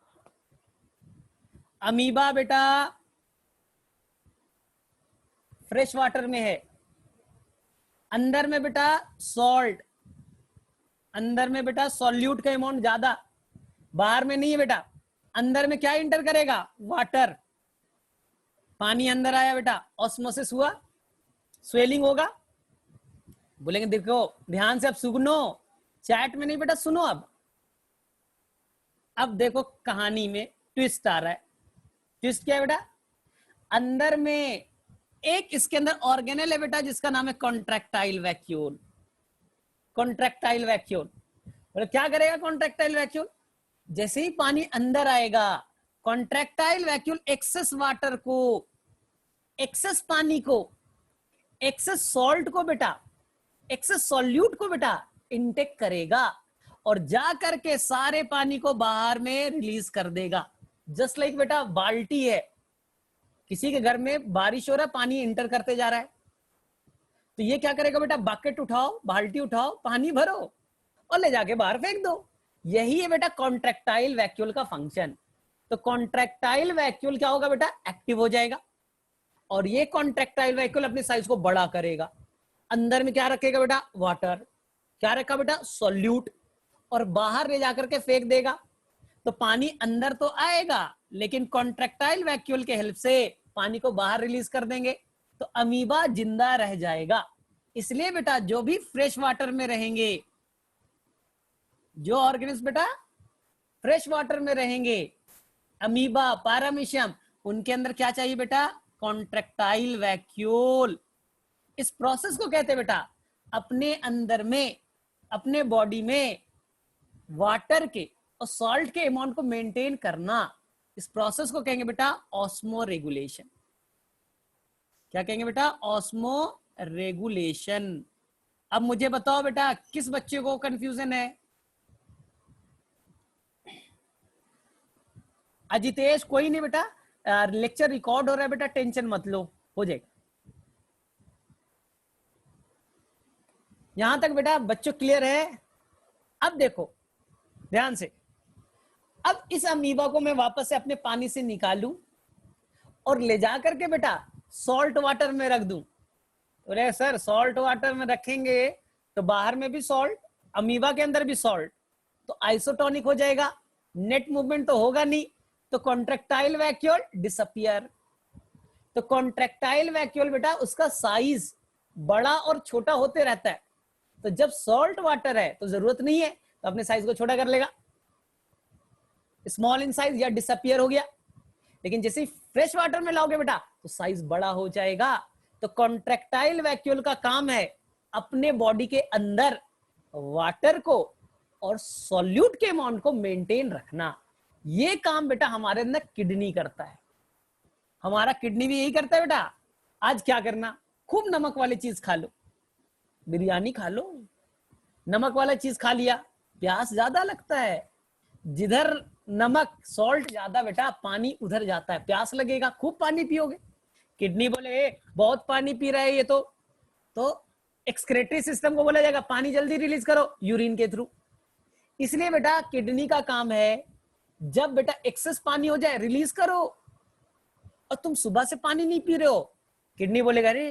अमीबा बेटा फ्रेश वाटर में है, अंदर में बेटा सॉल्ट, अंदर में बेटा सॉल्यूट का अमाउंट ज्यादा, बाहर में नहीं है बेटा। अंदर में क्या इंटर करेगा? वाटर, पानी अंदर आया बेटा, ऑस्मोसिस हुआ, स्वेलिंग होगा। बोलेंगे देखो ध्यान से अब सुनो, चैट में नहीं बेटा सुनो। अब देखो कहानी में ट्विस्ट आ रहा है। ट्विस्ट क्या है बेटा? अंदर में एक इसके अंदर ऑर्गेनेल है बेटा जिसका नाम है कॉन्ट्रैक्टाइल वैक्यूल। कॉन्ट्रैक्टाइल वैक्यूल बोले क्या करेगा? कॉन्ट्रैक्टाइल वैक्यूल जैसे ही पानी अंदर आएगा, कॉन्ट्रैक्टाइल वैक्यूल एक्सेस वाटर को, एक्सेस पानी को, एक्सेस सॉल्ट को बेटा, एक्सेस सॉल्यूट को बेटा इनटेक करेगा और जा करके सारे पानी को बाहर में रिलीज कर देगा। जस्ट लाइक बेटा बाल्टी है, किसी के घर में बारिश हो रहा है, पानी इंटर करते जा रहा है, तो ये क्या करेगा बेटा? बकेट उठाओ, बाल्टी उठाओ, पानी भरो और ले जाके बाहर फेंक दो। यही है बेटा कॉन्ट्रैक्टाइल वैक्यूल का फंक्शन। तो कॉन्ट्रैक्टाइल वैक्यूल क्या होगा बेटा? एक्टिव हो जाएगा और ये कॉन्ट्रैक्टाइल वैक्यूल अपने साइज को बड़ा करेगा। अंदर में क्या रखेगा बेटा? वाटर। क्या रखा बेटा? सॉल्यूट। और बाहर ले जाकर के फेंक देगा। तो पानी अंदर तो आएगा लेकिन कॉन्ट्रैक्टाइल वैक्यूल के हेल्प से पानी को बाहर रिलीज कर देंगे, तो अमीबा जिंदा रह जाएगा। इसलिए बेटा जो भी फ्रेश वाटर में रहेंगे, जो ऑर्गेनिज्म बेटा फ्रेश वाटर में रहेंगे, अमीबा, पैरामीशियम, उनके अंदर क्या चाहिए बेटा? Contractile vacuole. इस प्रोसेस को कहते हैं बेटा अपने अंदर में, अपने बॉडी में वाटर के और सॉल्ट के अमाउंट को मेंटेन करना। इस प्रोसेस को कहेंगे बेटा ऑस्मो रेगुलेशन। क्या कहेंगे बेटा? Osmo regulation. अब मुझे बताओ बेटा किस बच्चे को कंफ्यूजन है? अजितेश? कोई नहीं बेटा, लेक्चर रिकॉर्ड हो रहा है बेटा, टेंशन मत लो, हो जाएगा। यहां तक बेटा बच्चों क्लियर है? अब देखो ध्यान से, अब इस अमीबा को मैं वापस से अपने पानी से निकालूं और ले जाकर के बेटा सॉल्ट वाटर में रख दूं। बोले सर सॉल्ट वाटर में रखेंगे तो बाहर में भी सॉल्ट, अमीबा के अंदर भी सॉल्ट, तो आइसोटोनिक हो जाएगा, नेट मूवमेंट तो होगा नहीं, तो कॉन्ट्रैक्टाइल वैक्यूल डिसअपियर। तो कॉन्ट्रैक्टाइल वैक्यूल बेटा उसका साइज बड़ा और छोटा होते रहता है। तो जब सॉल्ट वाटर है तो जरूरत नहीं है, तो अपने साइज को छोटा कर लेगा, स्मॉल इन साइज या डिसअपियर हो गया। लेकिन जैसे ही फ्रेश वाटर में लाओगे बेटा तो साइज बड़ा हो जाएगा। तो कॉन्ट्रैक्टाइल वैक्यूल का काम है अपने बॉडी के अंदर वाटर को और सॉल्यूट के अमाउंट को मेंटेन रखना। ये काम बेटा हमारे अंदर किडनी करता है, हमारा किडनी भी यही करता है बेटा। आज क्या करना? खूब नमक वाली चीज खा लो, बिरयानी खा लो, नमक वाला चीज खा लिया, प्यास ज्यादा लगता है, जिधर नमक सॉल्ट ज्यादा बेटा पानी उधर जाता है, प्यास लगेगा, खूब पानी पियोगे। किडनी बोले बहुत पानी पी रहा है ये तो एक्सक्रेटरी सिस्टम को बोला जाएगा पानी जल्दी रिलीज करो यूरिन के थ्रू। इसलिए बेटा किडनी का काम है जब बेटा एक्सेस पानी हो जाए रिलीज करो, और तुम सुबह से पानी नहीं पी रहे हो, किडनी बोलेगा अरे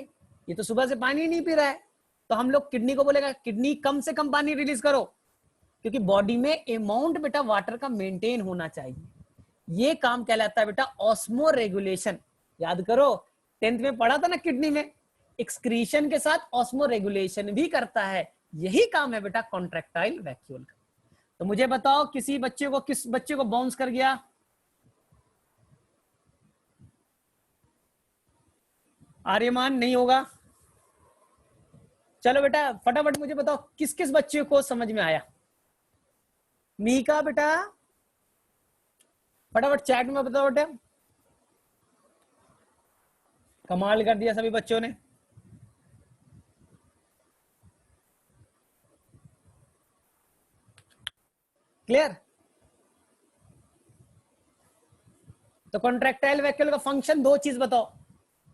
ये तो सुबह से पानी नहीं पी रहा है, तो हम लोग किडनी को बोलेगा किडनी कम से कम पानी रिलीज करो, क्योंकि बॉडी में अमाउंट बेटा वाटर का मेंटेन होना चाहिए। ये काम कहलाता है बेटा ऑस्मो रेगुलेशन। याद करो 10th में पढ़ा था ना किडनी में एक्सक्रीशन के साथ ऑस्मो रेगुलेशन भी करता है, यही काम है बेटा कॉन्ट्रैक्टाइल वैक्यूल का। तो मुझे बताओ किस बच्चे को बाउंस कर गया? आर्यमान नहीं होगा। चलो बेटा फटाफट मुझे बताओ किस किस बच्चे को समझ में आया? मीका बेटा फटाफट चैट में बताओ बेटा। कमाल कर दिया सभी बच्चों ने। क्लियर? तो कॉन्ट्रैक्टाइल वैक्यूल का फंक्शन दो चीज बताओ,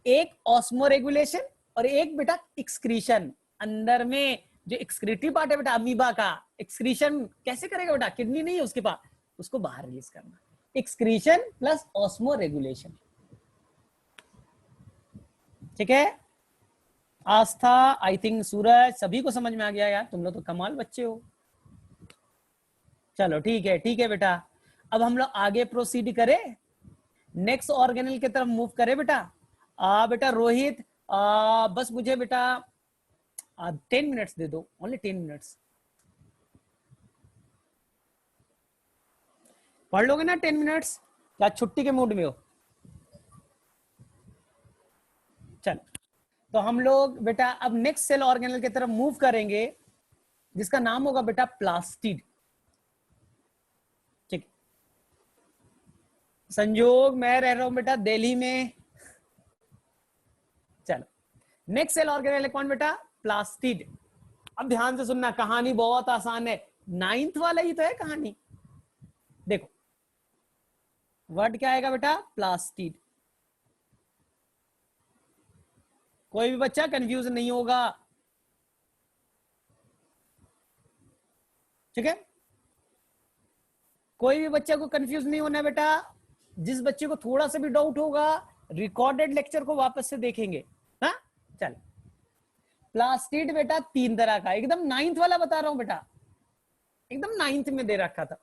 एक ऑस्मो रेगुलेशन और एक बेटा एक्सक्रीशन। अंदर में जो एक्सक्रीटिव पार्ट है बेटा अमीबा का, एक्सक्रीशन कैसे करेगा बेटा? किडनी नहीं है उसके पास, उसको बाहर रिलीज करना। Excretion plus osmo regulation. ठीक है आस्था, आई थिंक सूरज, सभी को समझ में आ गया यार, तुम लोग तो कमाल बच्चे हो। चलो ठीक है बेटा, अब हम लोग आगे प्रोसीड करें, नेक्स्ट ऑर्गेनल की तरफ मूव करें बेटा। बेटा रोहित बस मुझे बेटा 10 मिनट्स दे दो, ओनली 10 मिनट्स। पढ़ लोगे ना 10 मिनट्स? क्या छुट्टी के मूड में हो? चल तो हम लोग बेटा अब नेक्स्ट सेल ऑर्गेनल की तरफ मूव करेंगे जिसका नाम होगा बेटा प्लास्टिड। ठीक, संजोग मैं रह रहा हूं बेटा दिल्ली में। चलो नेक्स्ट सेल ऑर्गेनल है कौन बेटा? प्लास्टिड। अब ध्यान से सुनना, कहानी बहुत आसान है, 9th वाला ही तो है कहानी। देखो वर्ड क्या आएगा बेटा? प्लास्टिड। कोई भी बच्चा कंफ्यूज नहीं होगा, ठीक है? कोई भी बच्चे को कंफ्यूज नहीं होना बेटा। जिस बच्चे को थोड़ा सा भी डाउट होगा रिकॉर्डेड लेक्चर को वापस से देखेंगे। हाँ चल, प्लास्टिड बेटा 3 तरह का, एकदम 9th वाला बता रहा हूं बेटा, एकदम 9th में दे रखा था।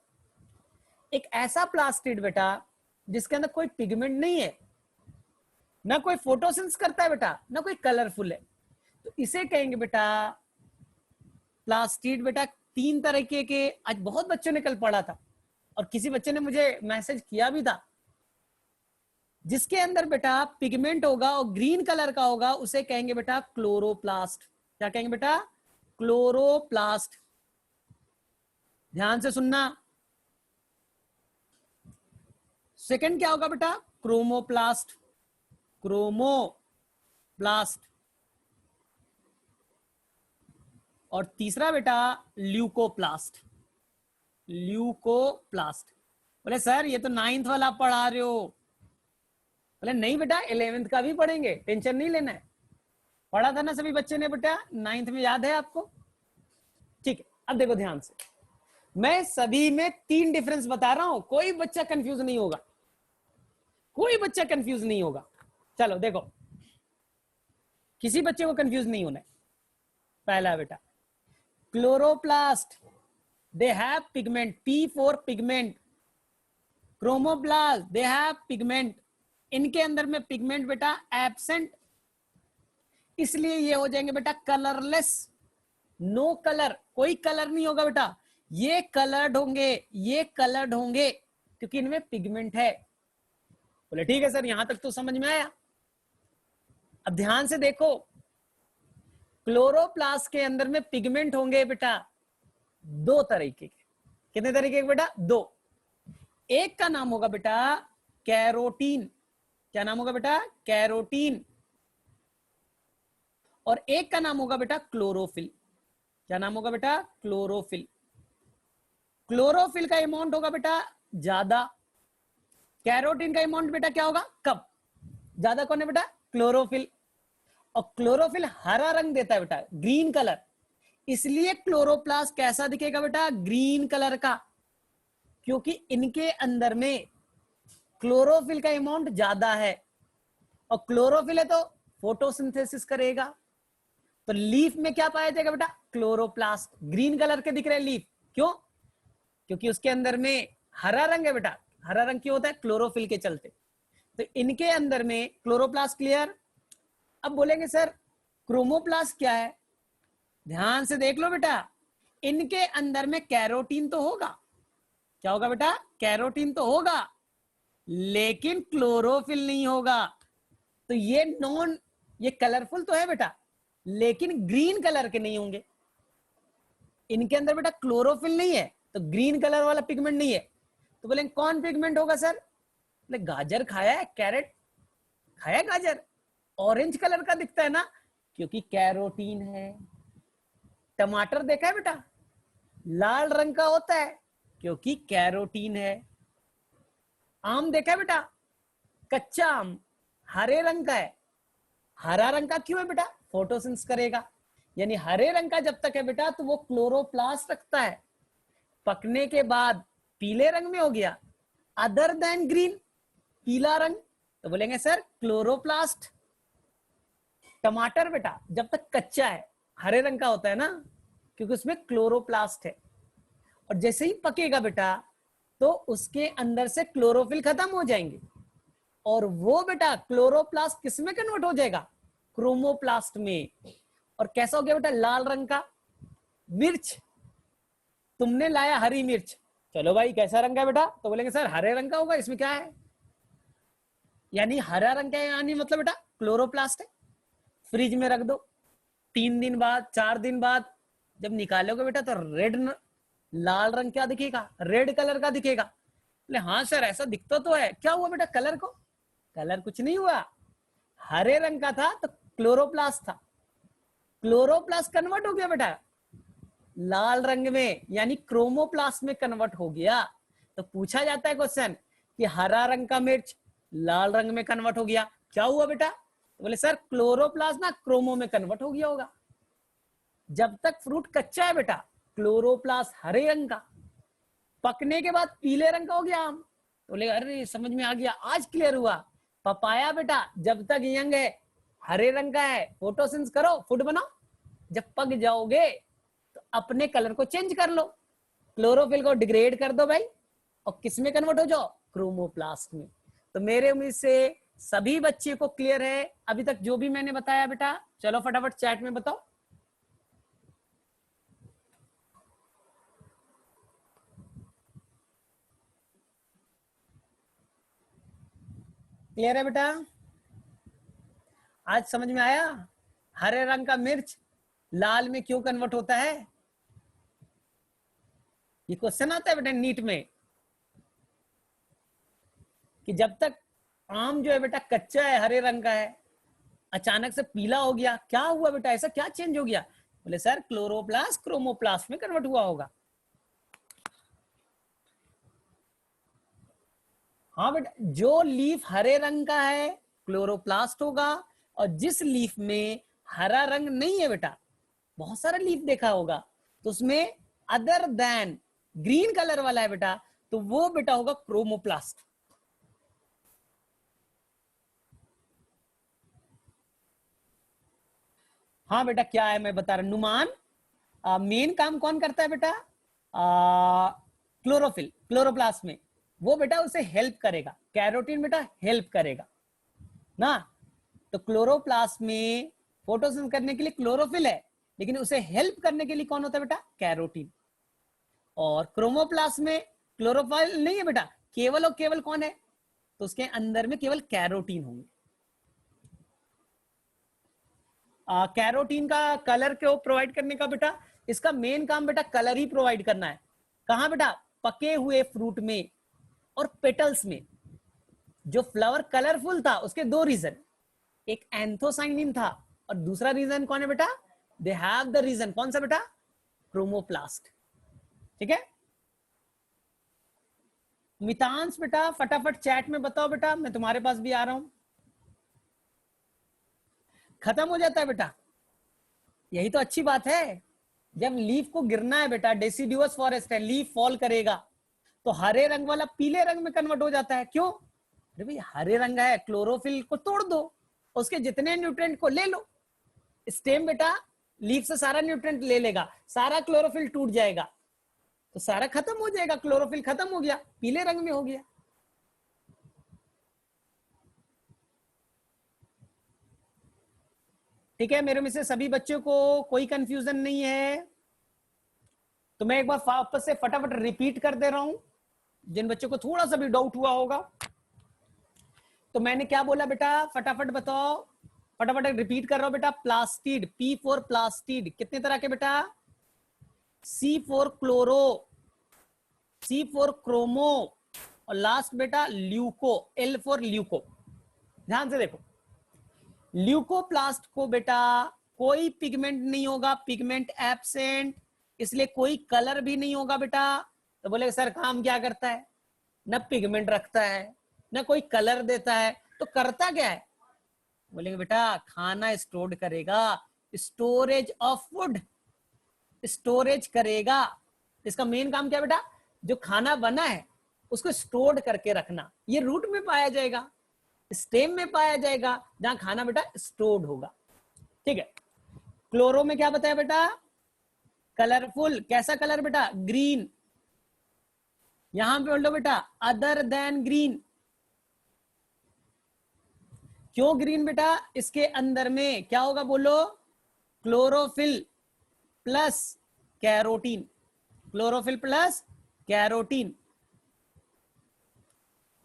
एक ऐसा प्लास्टिड बेटा जिसके अंदर कोई पिगमेंट नहीं है, ना कोई फोटोसिंथेसिस करता है बेटा, ना कोई कलरफुल है, तो इसे कहेंगे बेटा प्लास्टिड। बेटा 3 तरीके के, आज बहुत बच्चों ने कल पढ़ा था और किसी बच्चे ने मुझे मैसेज किया भी था, जिसके अंदर बेटा पिगमेंट होगा और ग्रीन कलर का होगा, उसे कहेंगे बेटा क्लोरोप्लास्ट। क्या कहेंगे बेटा? क्लोरोप्लास्ट। ध्यान से सुनना। सेकंड क्या होगा बेटा? क्रोमोप्लास्ट। क्रोमोप्लास्ट। और तीसरा बेटा ल्यूकोप्लास्ट। ल्यूकोप्लास्ट। बोले सर ये तो 9th वाला आप पढ़ा रहे हो। बोले नहीं बेटा 11th का भी पढ़ेंगे, टेंशन नहीं लेना है। पढ़ा था ना सभी बच्चे ने बेटा 9th में, याद है आपको? ठीक है, अब देखो ध्यान से, मैं सभी में 3 डिफरेंस बता रहा हूं, कोई बच्चा कंफ्यूज नहीं होगा, कोई बच्चा कंफ्यूज नहीं होगा। चलो देखो, किसी बच्चे को कंफ्यूज नहीं होना है। पहला बेटा chloroplast, they have pigment, P for pigment. Chromoplast, they have pigment, इनके अंदर में पिगमेंट बेटा एब्सेंट, इसलिए ये हो जाएंगे बेटा कलरलेस, नो कलर, कोई कलर नहीं होगा बेटा। ये कलर्ड होंगे, ये कलर्ड होंगे क्योंकि इनमें पिगमेंट है। बोले ठीक है सर, यहां तक तो समझ में आया। अब ध्यान से देखो, क्लोरोप्लास्ट के अंदर में पिगमेंट होंगे बेटा 2 तरीके के। कितने तरीके के बेटा? 2। एक का नाम होगा बेटा कैरोटीन। क्या नाम होगा बेटा? कैरोटीन। और एक का नाम होगा बेटा क्लोरोफिल। क्या नाम होगा बेटा? क्लोरोफिल। क्लोरोफिल का अमाउंट होगा बेटा ज्यादा, कैरोटीन का अमाउंट बेटा क्या होगा? कम। ज्यादा कौन है बेटा? क्लोरोफिल। और क्लोरोफिल हरा रंग देता है बेटा, ग्रीन कलर, इसलिए क्लोरोप्लास्ट कैसा दिखेगा बेटा? ग्रीन कलर का, क्योंकि इनके अंदर में क्लोरोफिल का अमाउंट ज्यादा है। और क्लोरोफिल है तो फोटोसिंथेसिस करेगा। तो लीफ में क्या पाया जाएगा बेटा? क्लोरोप्लास्ट। ग्रीन कलर के दिख रहे हैं लीफ, क्यों? क्योंकि उसके अंदर में हरा रंग है बेटा। हरा रंग क्यों होता है? क्लोरोफिल के चलते। तो इनके अंदर में क्लोरोप्लास्ट। क्लियर? अब बोलेंगे सर क्रोमोप्लास्ट क्या है? ध्यान से देख लो बेटा, इनके अंदर में कैरोटीन तो होगा। क्या होगा बेटा? कैरोटीन तो होगा, लेकिन क्लोरोफिल नहीं होगा। तो ये कलरफुल तो है बेटा, लेकिन ग्रीन कलर के नहीं होंगे। इनके अंदर बेटा क्लोरोफिल नहीं है, तो ग्रीन कलर वाला पिगमेंट नहीं है। तो बोलेंगे कौन पिगमेंट होगा सर? बोले गाजर खाया है, कैरेट खाया है गाजर, ऑरेंज कलर का दिखता है ना, क्योंकि कैरोटीन है। टमाटर देखा है बेटा, लाल रंग का होता है क्योंकि कैरोटीन है। आम देखा है बेटा, कच्चा आम हरे रंग का है। हरा रंग का क्यों है बेटा? फोटोसिंथेसिस करेगा। यानी हरे रंग का जब तक है बेटा तो वो क्लोरोप्लास्ट रखता है। पकने के बाद पीले रंग में हो गया, अदर देन ग्रीन, पीला रंग, तो बोलेंगे सर क्लोरोप्लास्ट। टमाटर बेटा जब तक कच्चा है हरे रंग का होता है ना, क्योंकि उसमें क्लोरोप्लास्ट है। और जैसे ही पकेगा बेटा तो उसके अंदर से क्लोरोफिल खत्म हो जाएंगे, और वो बेटा क्लोरोप्लास्ट किस में कन्वर्ट हो जाएगा? क्रोमोप्लास्ट में। और कैसा हो गया बेटा? लाल रंग का। मिर्च, तुमने लाया हरी मिर्च, चलो भाई कैसा रंग है बेटा? तो बोलेंगे सर हरे रंग का होगा, इसमें क्या है? यानी हरा रंग का है, यानी मतलब बेटा क्लोरोप्लास्ट है। फ्रिज में रख दो, 3 दिन बाद 4 दिन बाद जब निकालोगे बेटा तो लाल रंग क्या दिखेगा? रेड कलर का दिखेगा। बोले हाँ सर ऐसा दिखता तो है। क्या हुआ बेटा कलर को? कलर कुछ नहीं हुआ, हरे रंग का था तो क्लोरोप्लास्ट था। क्लोरोप्लास्ट कन्वर्ट हो गया बेटा लाल रंग में, यानी क्रोमोप्लास्ट में कन्वर्ट हो गया। तो पूछा जाता है क्वेश्चन कि हरा रंग का मिर्च लाल रंग में कन्वर्ट हो गया, क्या हुआ बेटा? तो बोले सर क्लोरोप्लास्ट ना क्रोमो में कन्वर्ट हो गया होगा। जब तक फ्रूट कच्चा है बेटा क्लोरोप्लास्ट हरे रंग का, पकने के बाद पीले रंग का हो गया आम। तो बोले अरे समझ में आ गया, आज क्लियर हुआ। पपाया बेटा जब तक यंग है हरे रंग का है, फोटोसिंथेसिस करो, फूड बनाओ। जब पक जाओगे तो अपने कलर को चेंज कर लो, क्लोरोफिल को डिग्रेड कर दो भाई, और किस में कन्वर्ट हो जाओ? क्रोमोप्लास्ट में। तो मेरे उम्मीद से सभी बच्चे को क्लियर है अभी तक जो भी मैंने बताया बेटा। चलो फटाफट चैट में बताओ। क्लियर है बेटा? आज समझ में आया हरे रंग का मिर्च लाल में क्यों कन्वर्ट होता है? ये क्वेश्चन आता है बेटा नीट में कि जब तक आम जो है बेटा कच्चा है हरे रंग का है, अचानक से पीला हो गया, क्या हुआ बेटा? ऐसा क्या चेंज हो गया? बोले सर क्लोरोप्लास्ट क्रोमोप्लास्ट में कन्वर्ट हुआ होगा। हाँ बेटा, जो लीफ हरे रंग का है क्लोरोप्लास्ट होगा, और जिस लीफ में हरा रंग नहीं है बेटा, बहुत सारा लीफ देखा होगा तो उसमें अदर देन ग्रीन कलर वाला है बेटा, तो वो बेटा होगा क्रोमोप्लास्ट। हाँ बेटा क्या है मैं बता रहा हूं। नुमान मेन काम कौन करता है बेटा? क्लोरोफिल क्लोरोप्लास्ट में, वो बेटा उसे हेल्प करेगा। कैरोटीन बेटा हेल्प करेगा ना। तो क्लोरोप्लास्ट में फोटोसिंथेसिस करने के लिए क्लोरोफिल है, लेकिन उसे हेल्प करने के लिए कौन होता है बेटा? कैरोटीन। और क्रोमोप्लास्ट में क्लोरोफिल नहीं है बेटा, केवल और केवल कौन है? तो उसके अंदर में केवल कैरोटीन होंगे। कैरोटीन का कलर क्यों प्रोवाइड करने का बेटा? इसका मेन काम बेटा कलर ही प्रोवाइड करना है। कहां बेटा? पके हुए फ्रूट में और पेटल्स में। जो फ्लावर कलरफुल था उसके 2 रीजन, एक एंथोसाइनिन था और दूसरा रीजन कौन है बेटा? दे हैव द रीजन, कौन सा बेटा? क्रोमोप्लास्ट। ठीक है मितांश बेटा फटाफट चैट में बताओ बेटा, मैं तुम्हारे पास भी आ रहा हूं। खत्म हो जाता है बेटा, यही तो अच्छी बात है। जब लीफ को गिरना है बेटा, डेसिडुअस फॉरेस्ट है, लीफ फॉल करेगा तो हरे रंग वाला पीले रंग में कन्वर्ट हो जाता है। क्यों? अरे भाई हरे रंग है, क्लोरोफिल को तोड़ दो, उसके जितने न्यूट्रिएंट को ले लो। स्टेम बेटा लीफ से सारा न्यूट्रिएंट ले लेगा, सारा क्लोरोफिल टूट जाएगा, तो सारा खत्म हो जाएगा, क्लोरोफिल खत्म हो गया, पीले रंग में हो गया। ठीक है, मेरे में से सभी बच्चों को कोई कंफ्यूजन नहीं है? तो मैं एक बार वापस से फटाफट रिपीट कर दे रहा हूं, जिन बच्चों को थोड़ा सा भी डाउट हुआ होगा। तो मैंने क्या बोला बेटा, फटाफट बताओ, फटाफट रिपीट कर रहा हूं बेटा। प्लास्टिड, P फॉर प्लास्टिड, कितने तरह के बेटा? C for chloro, C for chromo, और लास्ट बेटा ल्यूको, L फॉर ल्यूको। ध्यान से देखो, ल्यूकोप्लास्ट को बेटा कोई पिगमेंट नहीं होगा, पिगमेंट एब्सेंट, इसलिए कोई कलर भी नहीं होगा बेटा। तो बोले सर काम क्या करता है? न पिगमेंट रखता है, न कोई कलर देता है, तो करता क्या है? बोलेंगे बेटा खाना स्टोर करेगा, स्टोरेज ऑफ फूड, स्टोरेज करेगा। इसका मेन काम क्या बेटा? जो खाना बना है उसको स्टोर करके रखना। ये रूट में पाया जाएगा, स्टेम में पाया जाएगा, जहां खाना बेटा स्टोर्ड होगा। ठीक है, क्लोरो में क्या बताया बेटा? कलरफुल, कैसा कलर बेटा? ग्रीन। यहां पे बोल दो बेटा अदर देन ग्रीन। क्यों ग्रीन बेटा? इसके अंदर में क्या होगा बोलो? Chlorophyll plus carotene, chlorophyll plus carotene.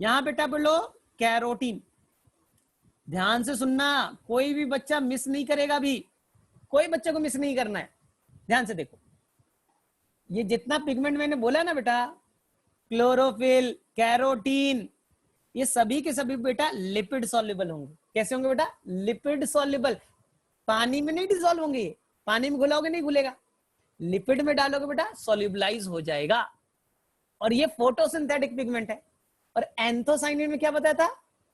यहां बेटा बोलो कैरोटीन। ध्यान से सुनना, कोई भी बच्चा मिस नहीं करेगा भी, कोई बच्चे को मिस नहीं करना है। ध्यान से देखो, ये जितना पिगमेंट मैंने बोला ना बेटा, क्लोरोफिल, कैरोटीन, ये सभी के सभी बेटा लिपिड सॉल्युबल होंगे। कैसे होंगे बेटा? Lipid soluble. पानी में नहीं डिसॉल्व होंगे, पानी में घुलाओगे नहीं घुलेगा, लिपिड में डालोगे बेटा सॉल्युबलाइज हो जाएगा। और ये फोटोसिंथेटिक पिगमेंट है। और एंथोसाइनिन में क्या बताया था?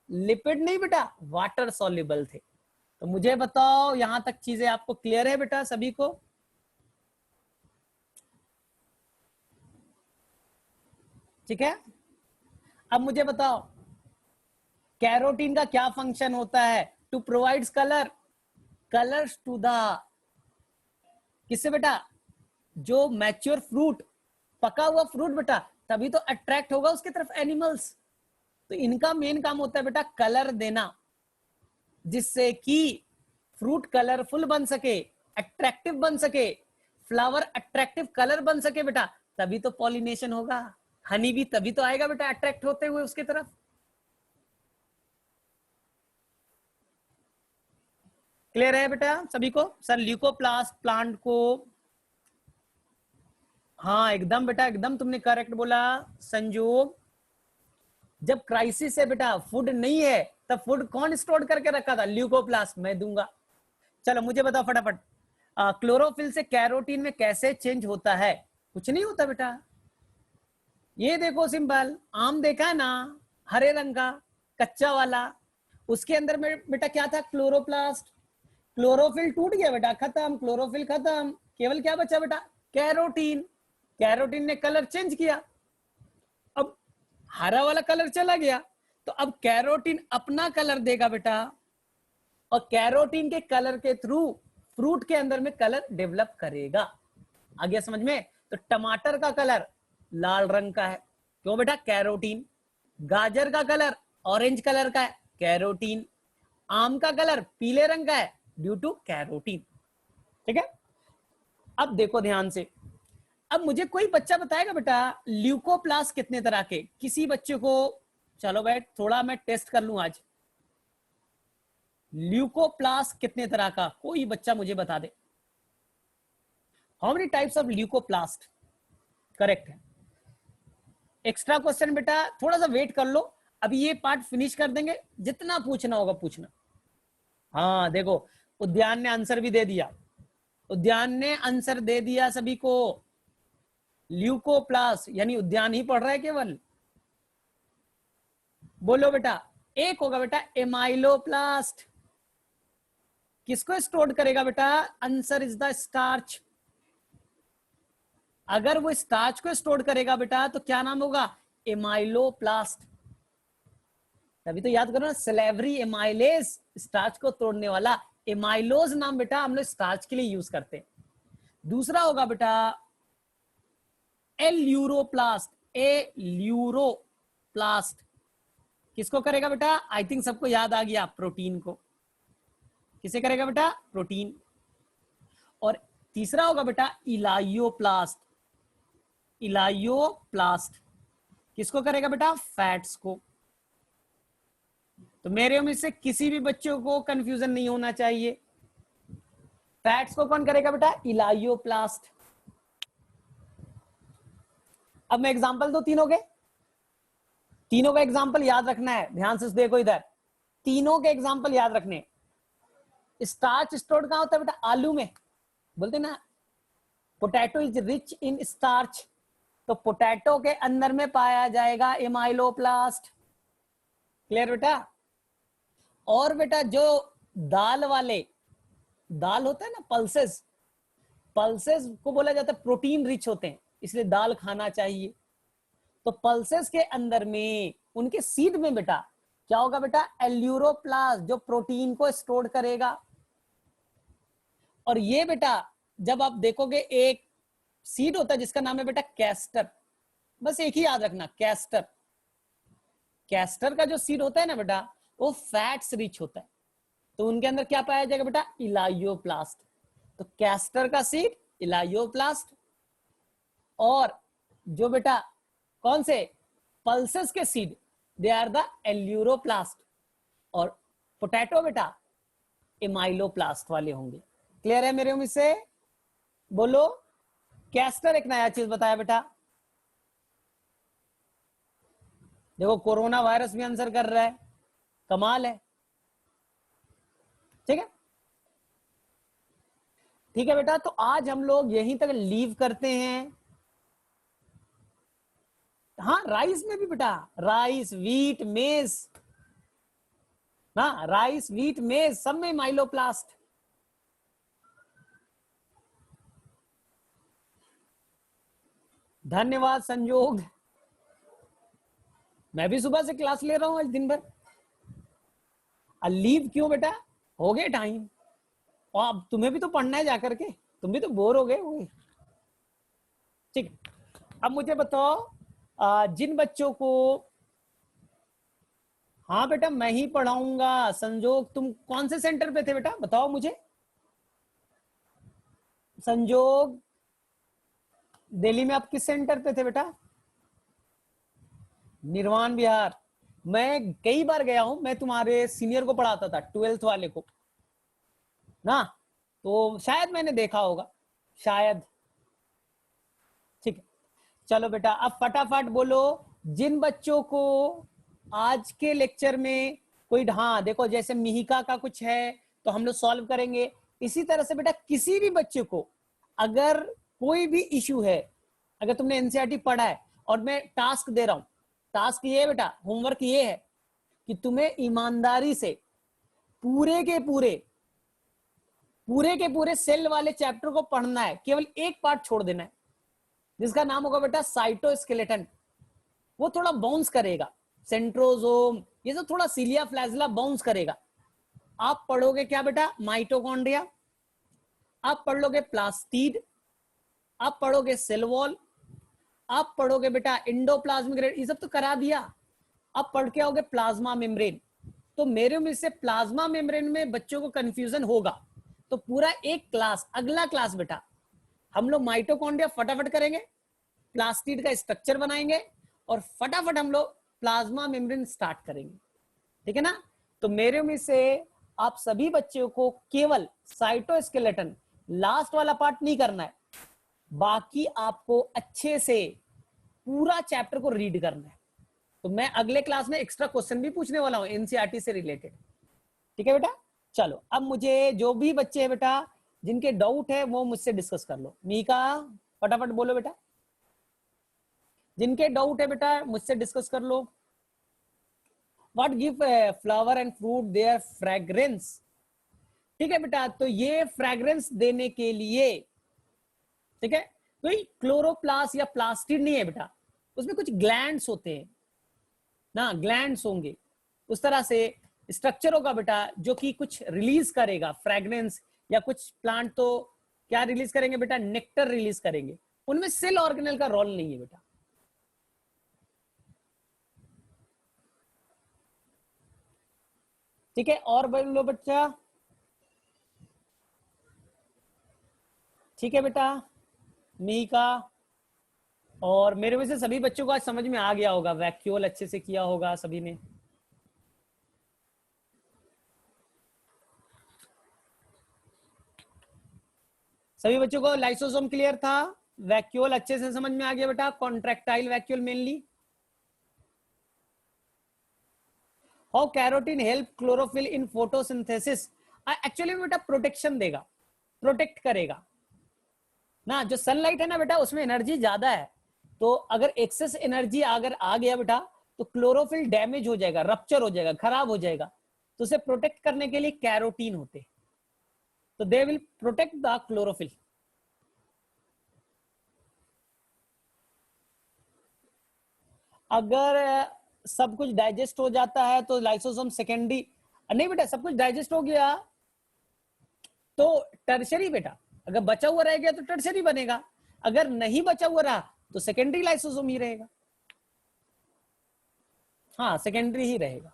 लिपिड नहीं बेटा, वाटर सॉल्युबल थे। तो मुझे बताओ यहां तक चीजें आपको क्लियर है बेटा सभी को? ठीक है, अब मुझे बताओ कैरोटीन का क्या फंक्शन होता है? To provides colour, colours to the, किससे बेटा? जो मैच्योर फ्रूट, पका हुआ फ्रूट बेटा, तभी तो अट्रैक्ट होगा उसकी तरफ एनिमल्स। तो इनका मेन काम होता है बेटा कलर देना, जिससे कि फ्रूट कलरफुल बन सके, अट्रैक्टिव बन सके, फ्लावर अट्रैक्टिव कलर बन सके बेटा, तभी तो पॉलिनेशन होगा। हनी भी तभी तो आएगा बेटा अट्रैक्ट होते हुए उसकी तरफ। क्लियर है बेटा सभी को? सर ल्यूकोप्लास्ट प्लांट को, हाँ एकदम बेटा एकदम तुमने करेक्ट बोला संजोग। जब क्राइसिस है बेटा, फूड नहीं है, तब फूड कौन स्टोर करके रखा था? ल्यूकोप्लास्ट, मैं दूंगा। चलो मुझे बताओ फटाफट, क्लोरोफिल से कैरोटीन में कैसे चेंज होता है? कुछ नहीं होता बेटा। ये देखो सिंपल, आम देखा है ना, हरे रंग का कच्चा वाला, उसके अंदर में बेटा क्या था? क्लोरोप्लास्ट। क्लोरोफिल टूट गया बेटा, खत्म, क्लोरोफिल खत्म, केवल क्या बचा बेटा? कैरोटीन। कैरोटीन ने कलर चेंज किया, अब हरा वाला कलर चला गया, तो अब कैरोटीन अपना कलर देगा बेटा, और कैरोटीन के कलर के थ्रू फ्रूट के अंदर में कलर डेवलप करेगा। आ गया समझ में? तो टमाटर का कलर लाल रंग का है, क्यों बेटा? कैरोटीन। गाजर का कलर ऑरेंज कलर का है, कैरोटीन। आम का कलर पीले रंग का है, ड्यू टू कैरोटीन। ठीक है, अब देखो ध्यान से, अब मुझे कोई बच्चा बताएगा बेटा ल्यूकोप्लास्ट कितने तरह के? किसी बच्चे को, चलो भाई थोड़ा मैं टेस्ट कर लूं आज, ल्यूकोप्लास्ट कितने तरह का? कोई बच्चा मुझे बता दे। How many types of leucoplast? Correct है। एक्स्ट्रा क्वेश्चन बेटा थोड़ा सा वेट कर लो, अभी ये पार्ट फिनिश कर देंगे, जितना पूछना होगा पूछना। हाँ देखो, उद्यान ने आंसर भी दे दिया, उद्यान ने आंसर दे दिया सभी को। ल्यूकोप्लास्ट यानी उद्यान ही पढ़ रहा है केवल। बोलो बेटा, एक होगा बेटा एमाइलोप्लास्ट, किसको स्टोर करेगा बेटा? Answer is the starch. अगर वो स्टार्च को स्टोर करेगा बेटा तो क्या नाम होगा? एमाइलोप्लास्ट। तभी तो याद करो ना, सिलेवरी एमाइलेज स्टार्च को तोड़ने वाला। एमाइलोज नाम बेटा हम लोग स्टार्च के लिए यूज करते हैं। दूसरा होगा बेटा एल्यूरोप्लास्ट। एल्यूरोप्लास्ट किसको करेगा बेटा? आई थिंक सबको याद आ गया, प्रोटीन को। किसे करेगा बेटा? प्रोटीन। और तीसरा होगा बेटा इलायोप्लास्ट। इलायोप्लास्ट किसको करेगा बेटा? फैट्स को। तो मेरे में से किसी भी बच्चों को कंफ्यूजन नहीं होना चाहिए। फैट्स को कौन करेगा बेटा? इलायोप्लास्ट। अब मैं एग्जांपल दो तीनों के। तीनों का एग्जांपल याद रखना है, ध्यान से देखो इधर। तीनों के एग्जांपल याद रखने। स्टार्च स्टोर्ड कहां होता है बेटा? आलू में। बोलते ना potato is rich in starch, तो पोटैटो के अंदर में पाया जाएगा एमाइलोप्लास्ट। क्लियर बेटा? और बेटा जो दाल वाले, दाल होता है ना पल्सेस, पल्सेस को बोला जाता है प्रोटीन रिच होते हैं, इसलिए दाल खाना चाहिए। तो पल्सेस के अंदर में उनके सीड में बेटा क्या होगा बेटा? एल्यूरोप्लास्ट, जो प्रोटीन को स्टोर करेगा। और ये बेटा जब आप देखोगे एक सीड होता है जिसका नाम है बेटा कैस्टर। बस एक ही याद रखना, कैस्टर। कैस्टर का जो सीड होता है ना बेटा वो फैट्स रिच होता है, तो उनके अंदर क्या पाया जाएगा बेटा? इलायोप्लास्ट। तो कैस्टर का सीड इलायोप्लास्ट, और जो बेटा कौन से पल्सेस के seed they are the aleuroplast, और पोटैटो बेटा एमाइलोप्लास्ट वाले होंगे। क्लियर है मेरे उम्मीद से? बोलो। कैस्टर एक नया चीज बताया बेटा। देखो कोरोना वायरस भी आंसर कर रहा है, कमाल है। ठीक है, ठीक है बेटा। तो आज हम लोग यहीं तक लीव करते हैं। हाँ, राइस में भी बेटा, राइस व्हीट मेज, ना राइस व्हीट मेज सब में माइलोप्लास्ट। धन्यवाद संजोग। मैं भी सुबह से क्लास ले रहा हूं आज दिन भर। लीव क्यों बेटा? हो गए टाइम, और अब तुम्हें भी तो पढ़ना है जाकर के, तुम भी तो बोर हो गए होंगे। ठीक, अब मुझे बताओ जिन बच्चों को, हाँ बेटा मैं ही पढ़ाऊंगा। संजोग तुम कौन से सेंटर पे थे बेटा, बताओ मुझे। संजोग दिल्ली में आप किस सेंटर पे थे बेटा? निर्वाण विहार। मैं कई बार गया हूं, मैं तुम्हारे सीनियर को पढ़ाता था, 12th वाले को ना, तो शायद मैंने देखा होगा, शायद। ठीक है, चलो बेटा अब फटाफट बोलो जिन बच्चों को आज के लेक्चर में कोई, हाँ देखो जैसे मिहिका का कुछ है तो हम लोग सॉल्व करेंगे। इसी तरह से बेटा किसी भी बच्चे को अगर कोई भी इश्यू है, अगर तुमने एनसीईआरटी पढ़ा है और मैं टास्क दे रहा हूं, टास्क ये है बेटा, होमवर्क ये है कि तुम्हें ईमानदारी से पूरे के पूरे सेल वाले चैप्टर को पढ़ना है, केवल एक पार्ट छोड़ देना है जिसका नाम होगा बेटा साइटोस्केलेटन। वो थोड़ा बाउंस करेगा, सेंट्रोजोम ये सब थोड़ा सीलिया फ्लैजिला बाउंस करेगा। आप पढ़ोगे क्या बेटा? माइटोकॉन्ड्रिया, आप पढ़ लोगे प्लास्टिड, आप पढ़ोगे सेल वॉल, आप पढ़ोगे बेटा इंडोप्लाज्मिक रेटिकुलम, ये सब तो करा दिया। आप पढ़ के आओगे प्लाज्मा मेम्ब्रेन। तो मेरे में से प्लाज्मा मेम्ब्रेन में बच्चों को कंफ्यूजन होगा, तो पूरा एक क्लास, अगला क्लास बेटा हम लोग माइटोकॉन्ड्रिया फटाफट करेंगे, प्लास्टिड का स्ट्रक्चर बनाएंगे, और फटाफट हम लोग प्लाज्मा मेम्ब्रेन स्टार्ट करेंगे। ठीक है ना? तो मेरे में से आप सभी बच्चों को केवल साइटोस्केलेटन लास्ट वाला पार्ट नहीं करना है, बाकी आपको अच्छे से पूरा चैप्टर को रीड करना है। तो मैं अगले क्लास में एक्स्ट्रा क्वेश्चन भी पूछने वाला हूं एनसीईआरटी से रिलेटेड। ठीक है बेटा? चलो अब मुझे जो भी बच्चे हैं बेटा जिनके डाउट है वो मुझसे डिस्कस कर लो। मीका फटाफट बोलो बेटा, जिनके डाउट है बेटा मुझसे डिस्कस कर लो। What give flower and fruit their fragrance. ठीक है बेटा, तो ये फ्रेग्रेंस देने के लिए, ठीक है, कोई क्लोरोप्लास्ट या प्लास्टिड नहीं है बेटा, उसमें कुछ ग्लैंड्स होते हैं ना, ग्लैंड्स होंगे। उस तरह से स्ट्रक्चर होगा बेटा जो कि कुछ रिलीज करेगा, फ्रेग्रेंस, या कुछ प्लांट तो क्या रिलीज करेंगे बेटा, नेक्टर रिलीज करेंगे, उनमें सेल ऑर्गेनेल का रोल नहीं है बेटा। ठीक है, और बोलो बच्चा। ठीक है बेटा, मिहिका, और मेरे वजह से सभी बच्चों को आज समझ में आ गया होगा, वैक्यूल अच्छे से किया होगा सभी ने। सभी बच्चों को लाइसोसोम क्लियर था, वैक्यूल अच्छे से समझ में आ गया बेटा, contractile vacuole mainly. How carotene help chlorophyll in photosynthesis, actually बेटा प्रोटेक्शन देगा, प्रोटेक्ट करेगा ना। जो सनलाइट है ना बेटा उसमें एनर्जी ज्यादा है, तो अगर एक्सेस एनर्जी अगर आ गया बेटा तो क्लोरोफिल डैमेज हो जाएगा, रप्चर हो जाएगा, खराब हो जाएगा, तो उसे प्रोटेक्ट करने के लिए कैरोटीन होते, तो they will protect the chlorophyll. अगर सब कुछ डाइजेस्ट हो जाता है तो लाइसोसोम सेकेंडरी, नहीं बेटा सब कुछ डाइजेस्ट हो गया तो टर्शरी बेटा, अगर बचा हुआ रह गया तो टर्शरी बनेगा, अगर नहीं बचा हुआ रहा तो सेकेंडरी लाइसोसोम ही रहेगा। हाँ सेकेंडरी ही रहेगा।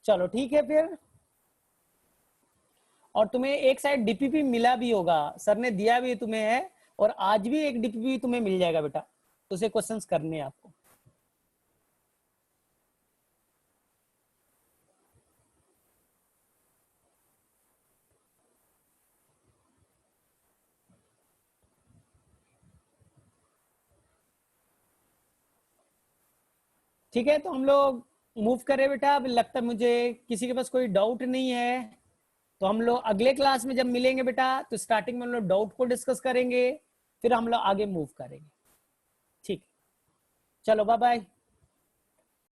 चलो ठीक है फिर, और तुम्हें एक साइड डीपीपी मिला भी होगा, सर ने दिया भी तुम्हें है, और आज भी एक डीपीपी तुम्हें मिल जाएगा बेटा, तो उसे क्वेश्चंस करने हैं आपको। ठीक है, तो हम लोग मूव करें बेटा। अब लगता है मुझे किसी के पास कोई डाउट नहीं है, तो हम लोग अगले क्लास में जब मिलेंगे बेटा तो स्टार्टिंग में हम लोग डाउट को डिस्कस करेंगे, फिर हम लोग आगे मूव करेंगे। ठीक, चलो बाय बाय।